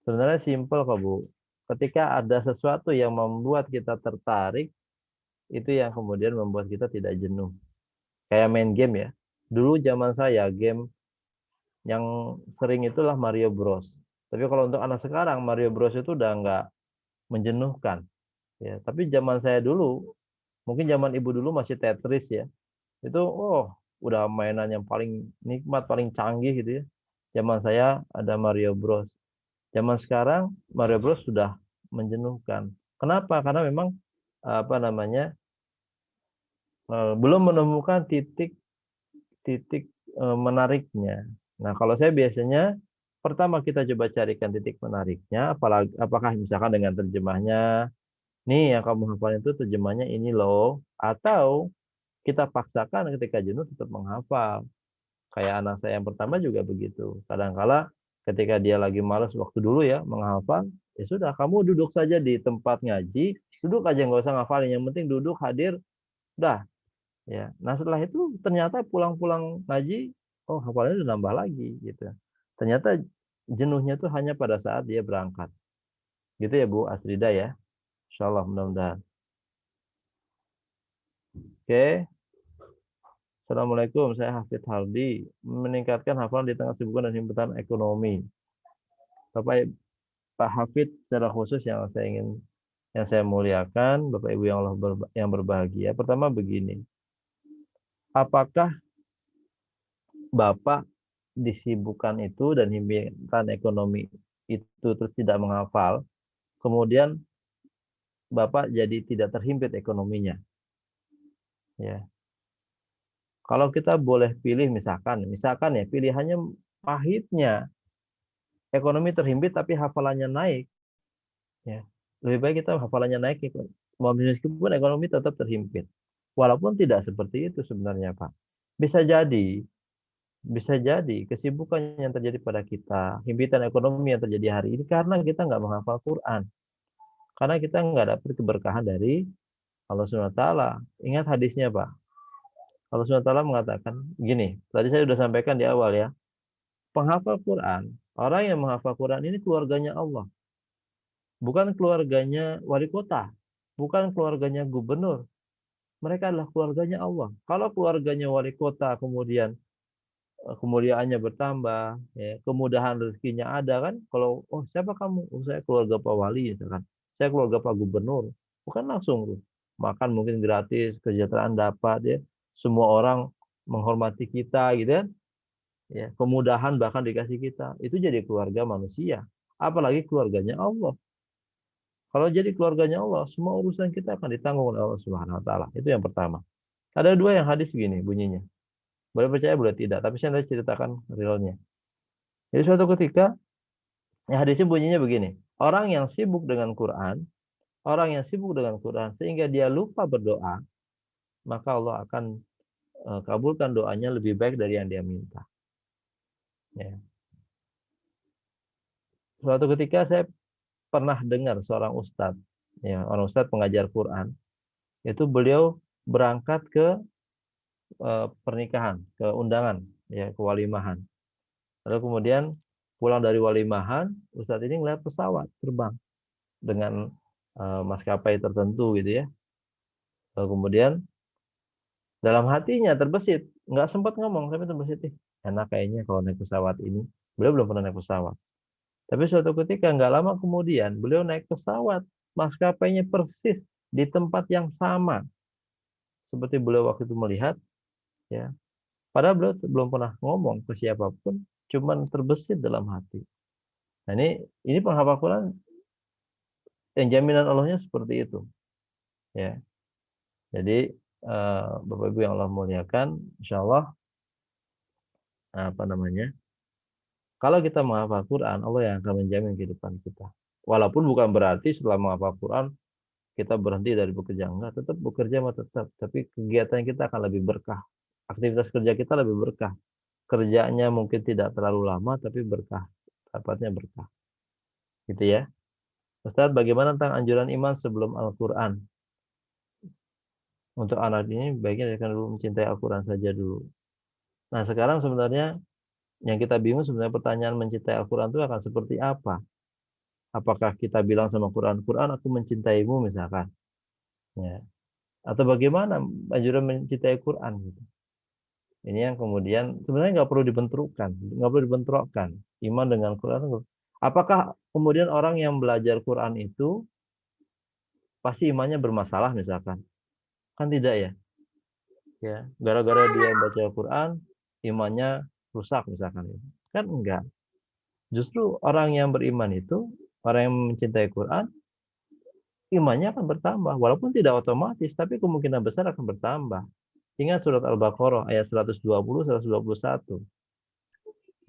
Sebenarnya simpel kok Bu. Ketika ada sesuatu yang membuat kita tertarik, itu yang kemudian membuat kita tidak jenuh. Kayak main game ya. Dulu zaman saya game yang sering itulah Mario Bros. Tapi kalau untuk anak sekarang Mario Bros itu udah nggak menjenuhkan. Ya, tapi zaman saya dulu Mungkin zaman ibu dulu masih Tetris ya. Itu udah mainan yang paling nikmat, paling canggih gitu ya. Zaman saya ada Mario Bros. Zaman sekarang Mario Bros sudah menjenuhkan. Kenapa? Karena memang belum menemukan titik menariknya. Nah, kalau saya biasanya pertama kita coba carikan titik menariknya, apakah misalkan dengan terjemahnya, nih yang kamu hafal itu terjemahnya ini loh, atau kita paksakan ketika jenuh tetap menghafal. Kayak anak saya yang pertama juga begitu. Kadangkala ketika dia lagi malas waktu dulu ya menghafal, ya sudah kamu duduk saja di tempat ngaji, duduk aja nggak usah ngafalin, yang penting duduk hadir, dah. Ya, nah setelah itu ternyata pulang-pulang ngaji, hafalannya udah nambah lagi gitu. Ternyata jenuhnya tuh hanya pada saat dia berangkat. Gitu ya Bu Asrida ya. Insyaallah mudah-mudahan. Oke. Assalamualaikum, saya Hafid Haldi. Meningkatkan hafalan di tengah kesibukan dan himpitan ekonomi. Pak Hafid secara khusus yang saya muliakan, Bapak Ibu yang berbahagia. Pertama begini. Apakah Bapak disibukkan itu dan himpitan ekonomi itu terus tidak menghafal, kemudian Bapak jadi tidak terhimpit ekonominya? Ya. Kalau kita boleh pilih misalkan ya pilihannya pahitnya ekonomi terhimpit tapi hafalannya naik, ya lebih baik kita hafalannya naik meskipun ekonomi tetap terhimpit. Walaupun tidak seperti itu sebenarnya Pak. Bisa jadi kesibukan yang terjadi pada kita, himpitan ekonomi yang terjadi hari ini karena kita nggak menghafal Quran. Karena kita nggak dapat keberkahan dari Allah SWT. Ingat hadisnya Pak. Allah SWT mengatakan gini, tadi saya sudah sampaikan di awal ya. Penghafal Quran, orang yang menghafal Quran ini keluarganya Allah. Bukan keluarganya wali kota, bukan keluarganya gubernur. Mereka adalah keluarganya Allah. Kalau keluarganya wali kota kemudian kemuliaannya bertambah, ya, kemudahan rezekinya ada kan? Kalau siapa kamu? Saya keluarga Pak Wali misalkan. Saya keluarga Pak Gubernur. Bukan langsung makan mungkin gratis, kesejahteraan dapat ya. Semua orang menghormati kita gitu kan. Ya, kemudahan bahkan dikasih kita. Itu jadi keluarga manusia. Apalagi keluarganya Allah. Kalau jadi keluarganya Allah, semua urusan kita akan ditanggung oleh Allah Subhanahu wa taala. Itu yang pertama. Ada dua yang hadis begini bunyinya. Boleh percaya boleh tidak, tapi saya nanti ceritakan realnya. Jadi suatu ketika hadisnya bunyinya begini. Orang yang sibuk dengan Quran sehingga dia lupa berdoa, maka Allah akan kabulkan doanya lebih baik dari yang dia minta. Ya. Suatu ketika saya pernah dengar seorang ustadz, ya, orang ustadz pengajar Quran, itu beliau berangkat ke pernikahan, ke undangan, ya, ke walimahan. Lalu kemudian pulang dari walimahan, ustadz ini melihat pesawat terbang dengan maskapai tertentu gitu ya. Lalu kemudian dalam hatinya terbesit, nggak sempat ngomong tapi terbesit, enak kayaknya kalau naik pesawat ini. Beliau belum pernah naik pesawat. Tapi suatu ketika nggak lama kemudian beliau naik pesawat, maskapainya persis di tempat yang sama seperti beliau waktu itu melihat, ya. Padahal beliau belum pernah ngomong ke siapapun, cuman terbesit dalam hati. Nah ini penghafal Quran yang jaminan Allahnya seperti itu, ya. Jadi Bapak Ibu yang Allah muliakan, insya Allah kalau kita menghafal Quran, Allah yang akan menjamin kehidupan kita. Walaupun bukan berarti setelah menghafal Quran kita berhenti dari bekerja, enggak, tetap bekerja tetap, tapi kegiatan kita akan lebih berkah. Aktivitas kerja kita lebih berkah. Kerjanya mungkin tidak terlalu lama tapi berkah, dapatnya berkah. Gitu ya. Ustaz, bagaimana tentang anjuran iman sebelum Al-Qur'an? Untuk anak ini baiknya dia dulu mencintai Al-Qur'an saja dulu. Nah, sekarang sebenarnya yang kita bingung sebenarnya pertanyaan mencintai Al-Quran itu akan seperti apa? Apakah kita bilang sama Quran, Quran aku mencintaimu misalkan, ya. Atau bagaimana anjuran mencintai Quran gitu? Ini yang kemudian sebenarnya nggak perlu dibenturkan iman dengan Quran. Apakah kemudian orang yang belajar Quran itu pasti imannya bermasalah misalkan? Kan tidak ya? Ya, gara-gara dia baca Quran, imannya rusak misalkan. Kan enggak. Justru orang yang beriman itu, orang yang mencintai Quran, imannya akan bertambah. Walaupun tidak otomatis, tapi kemungkinan besar akan bertambah. Ingat surat Al-Baqarah ayat 120, 121.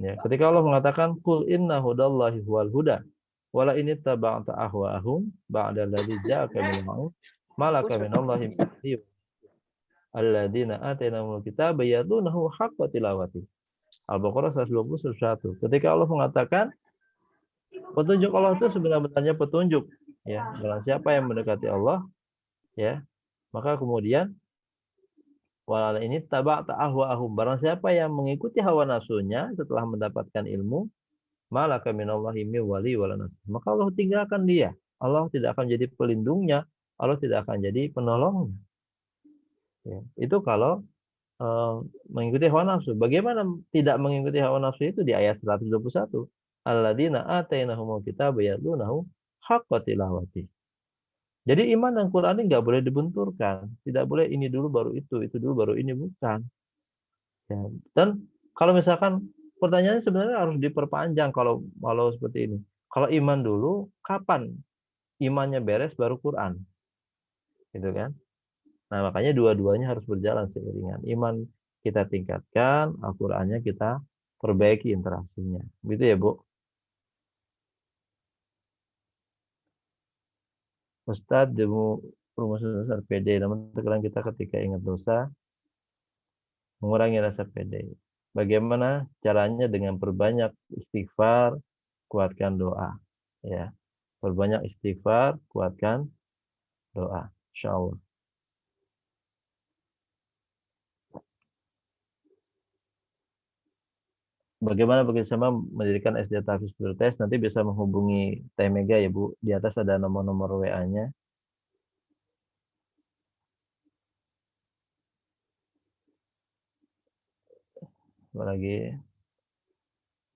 Ya, ketika Allah mengatakan, Qul inna hudallahi huwal huda, wala ini taba'ta ahwa'ahum ba'da alladzi ja'aka minal ma'ruf, malaka minallahi min wali alladzina atainahumul kitaba yatlunahu haqqa tilawati. Al-Baqarah 120, 101. Ketika Allah mengatakan petunjuk Allah itu sebenarnya petunjuk, ya. Barang siapa yang mendekati Allah, ya, maka kemudian wala ini taba'ta ahwa'ahum, barang siapa yang mengikuti hawa nafsunya setelah mendapatkan ilmu, malaka minallahi min wali wala nasir, maka Allah tinggalkan dia. Allah tidak akan jadi pelindungnya, Allah tidak akan jadi penolongnya. Ya, itu kalau mengikuti hawa nafsu. Bagaimana tidak mengikuti hawa nafsu itu di ayat 121. Alladzina atainahumul kitaba yatlunahu haqqa tilawati. Jadi iman dan Quran ini nggak boleh dibenturkan. Tidak boleh ini dulu baru itu dulu baru ini, bukan. Ya. Dan kalau misalkan pertanyaannya sebenarnya harus diperpanjang kalau seperti ini. Kalau iman dulu, kapan imannya beres baru Quran? Gitu kan? Nah, makanya dua-duanya harus berjalan seiringan. Iman kita tingkatkan, Al-Qur'annya kita perbaiki interaksinya. Begitu ya, Bu? Ustadz, demo rumusan dasar PD, namun terkadang kita ketika ingat dosa, mengurangi rasa PD. Bagaimana caranya? Dengan perbanyak istighfar, kuatkan doa. Ya, perbanyak istighfar, kuatkan doa. Insyaallah. Bagaimana bekerjasama mendirikan SD Tahfiz Tes? Nanti bisa menghubungi Teh Mega ya, Bu. Di atas ada nomor-nomor WA-nya. Lagi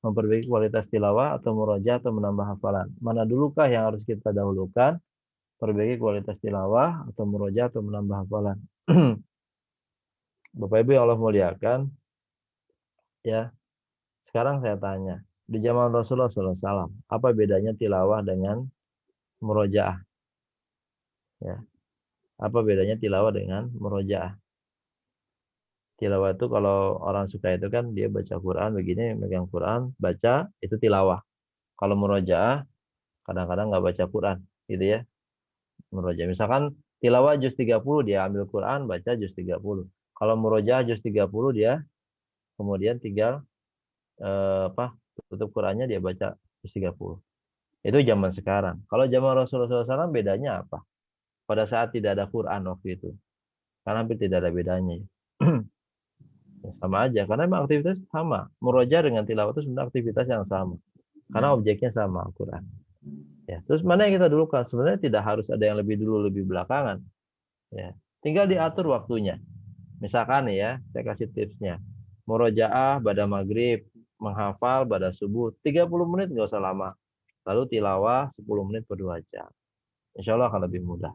memperbaiki kualitas tilawah atau murojaah atau menambah hafalan. Mana dulukah yang harus kita dahulukan? Perbaiki kualitas tilawah atau murojaah atau menambah hafalan. Bapak Ibu yang Allah muliakan, ya. Sekarang saya tanya, di zaman Rasulullah SAW, apa bedanya tilawah dengan murojaah? Ya. Apa bedanya tilawah dengan murojaah? Tilawah itu kalau orang suka itu kan dia baca Quran begini, megang Quran, baca, itu tilawah. Kalau murojaah, kadang-kadang nggak baca Quran, gitu ya. Murojaah. Misalkan tilawah juz 30, dia ambil Quran, baca juz 30. Kalau murojaah juz 30, dia kemudian tinggal tutup Qurannya, dia baca juz 30. Itu zaman sekarang. Kalau zaman Rasulullah SAW bedanya apa? Pada saat tidak ada Quran waktu itu. Karena hampir tidak ada bedanya. Sama aja, karena memang aktivitas sama. Murojaah dengan tilawah itu sebenarnya aktivitas yang sama. Karena objeknya sama, Al-Quran. Ya, terus mana yang kita dulukan? Sebenarnya tidak harus ada yang lebih dulu, lebih belakangan. Ya, tinggal diatur waktunya. Misalkan ya, saya kasih tipsnya. Murojaah pada maghrib, menghafal pada subuh, 30 menit nggak usah lama. Lalu tilawah 10 menit per 2 jam. Insya Allah akan lebih mudah.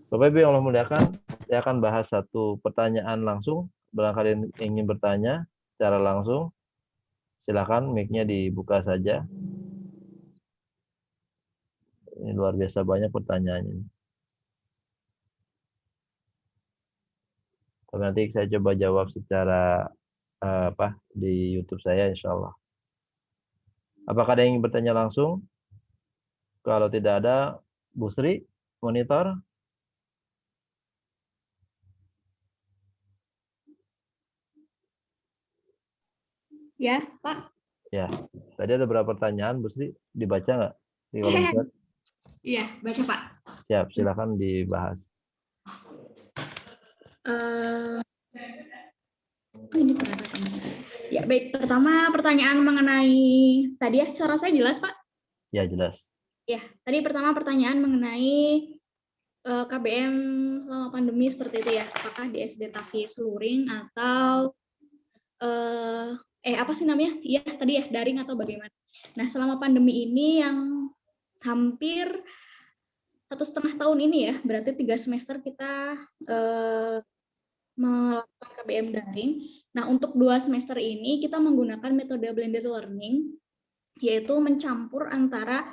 Bapak Ibu yang Allah muliakan, saya akan bahas satu pertanyaan langsung. Barangkali ingin bertanya secara langsung, silakan mic-nya dibuka saja. Ini luar biasa banyak pertanyaannya. Tapi nanti saya coba jawab secara di YouTube saya, insya Allah. Apakah ada yang ingin bertanya langsung? Kalau tidak ada, Bu Sri, monitor.
Ya, Pak.
Ya, tadi ada beberapa pertanyaan, Bu Sri, dibaca nggak di kolom chat?
Iya, baca Pak.
Siap, silakan dibahas.
Ini ya, baik. Pertama pertanyaan mengenai tadi ya, suara saya jelas Pak?
Ya, jelas.
Ya, tadi pertama pertanyaan mengenai KBM selama pandemi seperti itu ya. Apakah di SD Tahfiz luring atau apa sih namanya? Iya, tadi ya, daring atau bagaimana? Nah, selama pandemi ini yang hampir 1,5 tahun ini ya, berarti 3 semester kita melakukan KBM daring. Nah, untuk 2 semester ini kita menggunakan metode blended learning, yaitu mencampur antara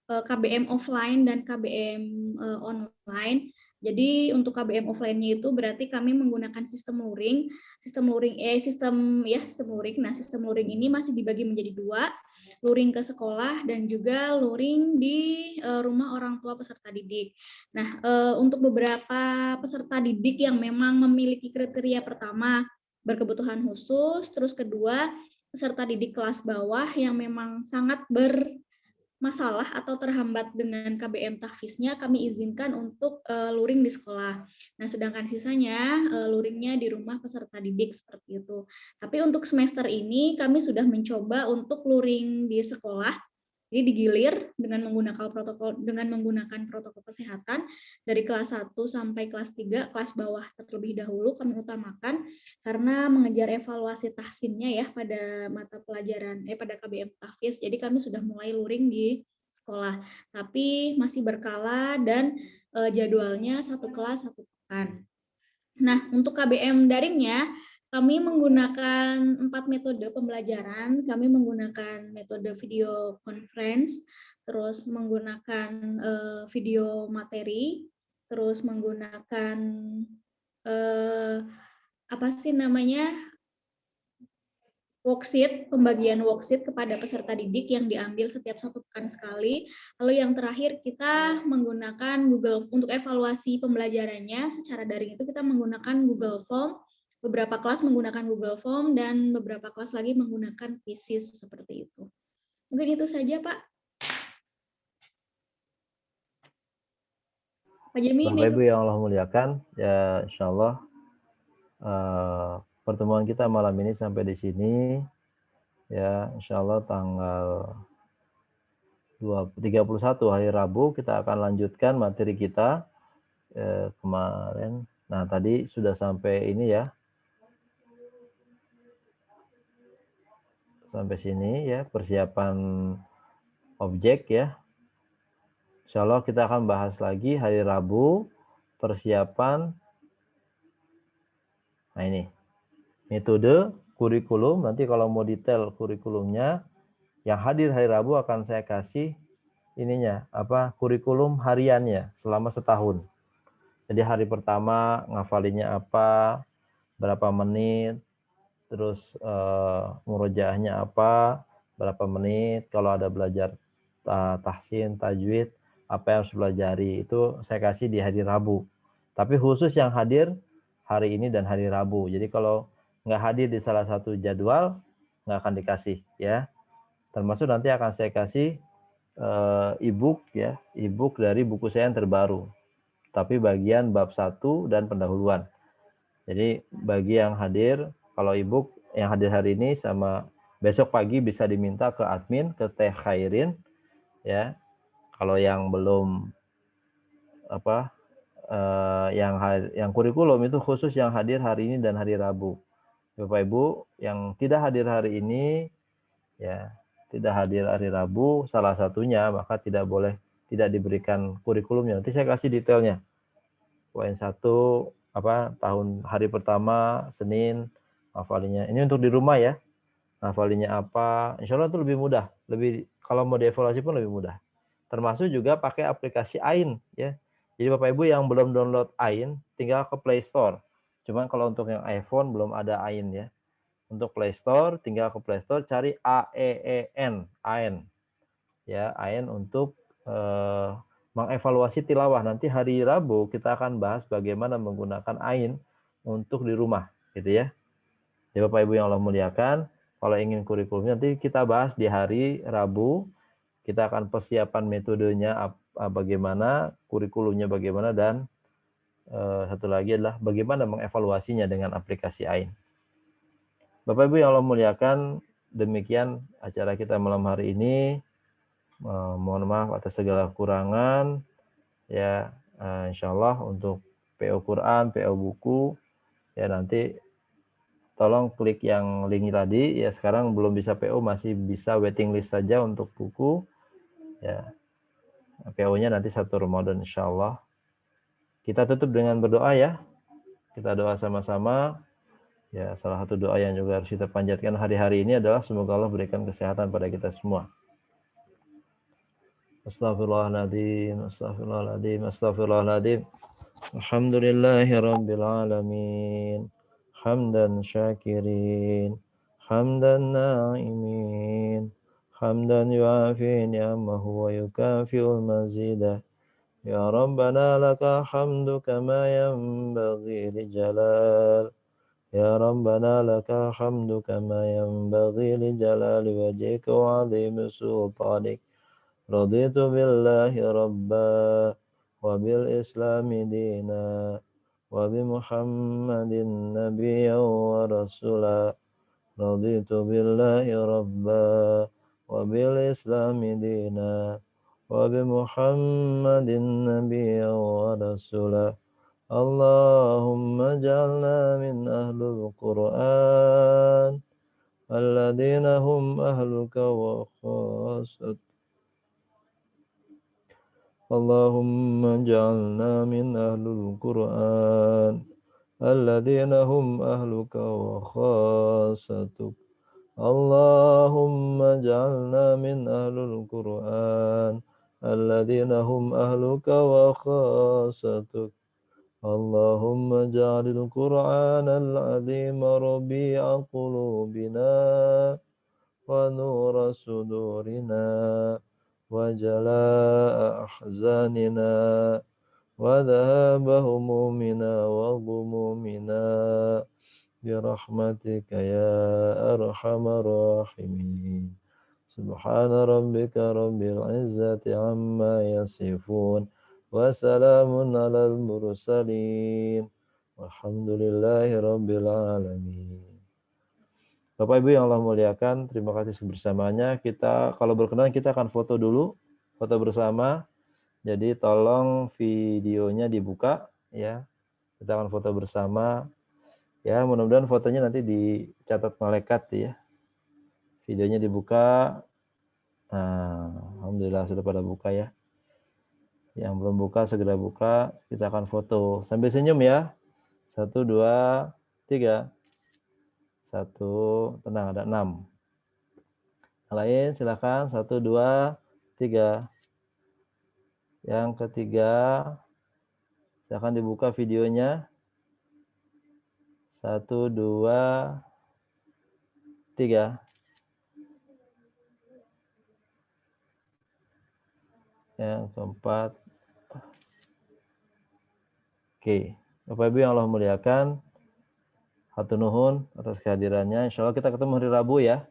KBM offline dan KBM online. Jadi untuk KBM offline-nya itu berarti kami menggunakan sistem luring. Sistem luring Nah, sistem luring ini masih dibagi menjadi 2, luring ke sekolah dan juga luring di rumah orang tua peserta didik. Nah, untuk beberapa peserta didik yang memang memiliki kriteria pertama berkebutuhan khusus, terus kedua peserta didik kelas bawah yang memang sangat bermasalah atau terhambat dengan KBM tahfiznya, kami izinkan untuk luring di sekolah. Nah, sedangkan sisanya luringnya di rumah peserta didik seperti itu. Tapi untuk semester ini kami sudah mencoba untuk luring di sekolah. Jadi digilir dengan menggunakan protokol kesehatan dari kelas 1 sampai kelas 3, kelas bawah terlebih dahulu kami utamakan karena mengejar evaluasi tahsinnya ya pada mata pelajaran pada KBM tahfiz. Jadi kami sudah mulai luring di sekolah, tapi masih berkala dan jadwalnya 1 kelas 1 pekan. Nah, untuk KBM daringnya kami menggunakan 4 metode pembelajaran. Kami menggunakan metode video conference, terus menggunakan video materi, terus menggunakan worksheet, pembagian worksheet kepada peserta didik yang diambil setiap 1 pekan sekali. Lalu yang terakhir kita menggunakan untuk evaluasi pembelajarannya secara daring itu kita menggunakan Google Form. Beberapa kelas menggunakan Google Form dan beberapa kelas lagi menggunakan Quizzes seperti itu. Mungkin itu saja, Pak. Pak Jemi.
Bapak Ibu yang Allah muliakan, ya insya Allah pertemuan kita malam ini sampai di sini. Ya, insya Allah tanggal 31 hari Rabu kita akan lanjutkan materi kita kemarin. Nah, tadi sudah sampai ini ya. Sampai sini ya, persiapan objek ya. Insya Allah kita akan bahas lagi hari Rabu, persiapan. Nah ini, metode, kurikulum. Nanti kalau mau detail kurikulumnya, yang hadir hari Rabu akan saya kasih ininya, kurikulum hariannya selama setahun. Jadi hari pertama ngafalinnya apa, berapa menit, terus murojaahnya apa, berapa menit, kalau ada belajar tahsin, tajwid, apa yang harus pelajari, itu saya kasih di hari Rabu. Tapi khusus yang hadir hari ini dan hari Rabu. Jadi kalau nggak hadir di salah satu jadwal, nggak akan dikasih ya. Termasuk nanti akan saya kasih e-book ya, e-book dari buku saya yang terbaru. Tapi bagian bab 1 dan pendahuluan. Jadi bagi yang hadir, kalau e-book yang hadir hari ini sama besok pagi bisa diminta ke admin, ke Teh Khairin ya. Kalau yang belum yang kurikulum itu khusus yang hadir hari ini dan hari Rabu. Bapak Ibu yang tidak hadir hari ini ya, tidak hadir hari Rabu salah satunya, maka tidak diberikan kurikulumnya. Nanti saya kasih detailnya. Poin 1 tahun hari pertama Senin hafalinnya. Ini untuk di rumah ya. Hafalinnya apa? Insya Allah itu lebih mudah. Kalau mau dievaluasi pun lebih mudah. Termasuk juga pakai aplikasi AIN ya. Jadi Bapak Ibu yang belum download AIN tinggal ke Play Store. Cuman kalau untuk yang iPhone belum ada AIN ya. Untuk Play Store tinggal ke Play Store cari AEEN, AIN. Ya, AIN untuk mengevaluasi tilawah. Nanti hari Rabu kita akan bahas bagaimana menggunakan AIN untuk di rumah, gitu ya. Jadi Bapak Ibu yang Allah muliakan, kalau ingin kurikulumnya nanti kita bahas di hari Rabu. Kita akan persiapan metodenya bagaimana, kurikulumnya bagaimana, dan satu lagi adalah bagaimana mengevaluasinya dengan aplikasi AIN. Bapak Ibu yang Allah muliakan, demikian acara kita malam hari ini. Mohon maaf atas segala kekurangan ya. Insya Allah untuk PO Quran, PO buku ya, nanti tolong klik yang link tadi ya. Sekarang belum bisa PO, masih bisa waiting list saja untuk buku ya. PO-nya nanti 1 Ramadan insyaallah. Kita tutup dengan berdoa ya. Kita doa sama-sama. Ya, salah satu doa yang juga harus kita panjatkan hari-hari ini adalah semoga Allah berikan kesehatan pada kita semua. Astaghfirullahaladzim, astaghfirullahaladzim, astaghfirullahaladzim. Alhamdulillahirabbil alamin. Hamdan syakirin, hamdan na'imin, hamdan yuafi ni'amahu wa yukafi'ul mazidah. Ya Rabbana laka hamdu kama yanbaghi li jalal. Ya Rabbana laka hamdu kama yanbaghi li jalali wajhika wa 'azimi sultanik. Raditu billahi rabba wa bil islami dina wa bi Muhammadin nabiyyan wa rasula. Raditu billahi rabba wa bil islami dina wa bi Muhammadin nabiyyan wa rasula. Allahumma ja'alna min ahlul Qur'an alladhina hum ahluka wa khassat. Allahumma ja'alna min ahlul Qur'an alladhina hum ahluka wa khassatuk. Allahumma ja'alna min ahlul Qur'an alladhina hum ahluka wa khassatuk. Allahumma ja'alil Qur'anal 'azima rabi'a qulubina wa nura sudurina wa jalaa'a ahzanina wa dhahaba humumina wa ghumumina bi rahmatika ya arhamar rahimin. Subhana rabbika rabbil izzati amma yasifun. Wassalamun alal mursalin. Walhamdulillahi rabbil alamin. Bapak Ibu yang Allah muliakan, terima kasih kebersamaannya. Kita kalau berkenan kita akan foto dulu, foto bersama. Jadi tolong videonya dibuka ya. Kita akan foto bersama. Ya, mudah-mudahan fotonya nanti dicatat malaikat ya. Videonya dibuka. Nah, alhamdulillah sudah pada buka ya. Yang belum buka segera buka, kita akan foto. Sambil senyum ya. 1, 2, 3. 1, tenang ada 6. Yang lain silakan 1, 2, 3. Yang ketiga silakan dibuka videonya. 1, 2, 3. Yang keempat. Oke, Bapak Ibu yang Allah muliakan, hatur nuhun atas kehadirannya. Insya Allah kita ketemu hari Rabu ya.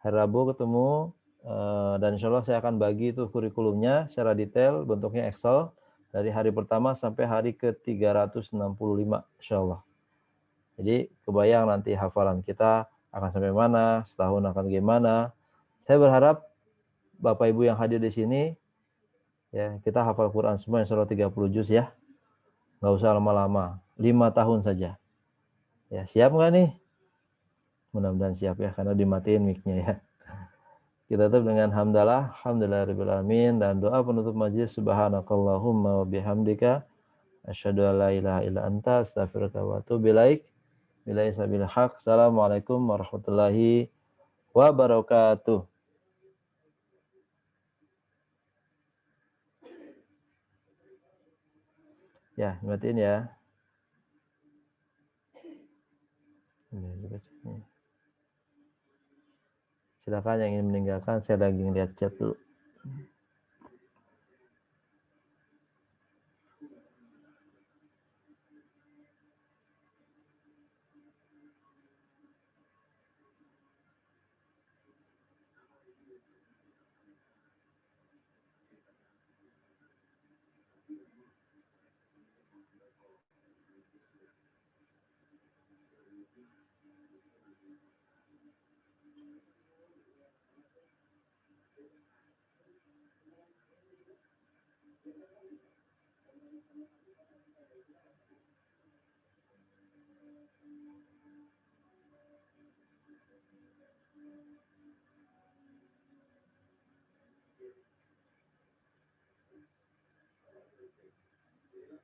Hari Rabu ketemu dan insya Allah saya akan bagi itu kurikulumnya secara detail, bentuknya Excel dari hari pertama sampai hari ke-365 insya Allah. Jadi kebayang nanti hafalan kita akan sampai mana, setahun akan gimana. Saya berharap Bapak Ibu yang hadir di sini ya kita hafal Quran semua insya Allah 30 juz ya. Nggak usah lama-lama, 5 tahun saja. Ya, siap nggak nih? Mudah-mudahan siap ya, karena dimatiin mic-nya ya. Kita tutup dengan hamdalah, alhamdulillahirabbil alamin, dan doa penutup majlis, subhanakallahumma wa bihamdika asyhadu an la ilaha illa anta astaghfiruka wa atubu ilaik. Billahi sabil haq. Assalamualaikum warahmatullahi wabarakatuh. Ya, matiin ya. Silakan yang ingin meninggalkan, saya lagi ngeliat chat dulu.
Thank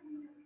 you.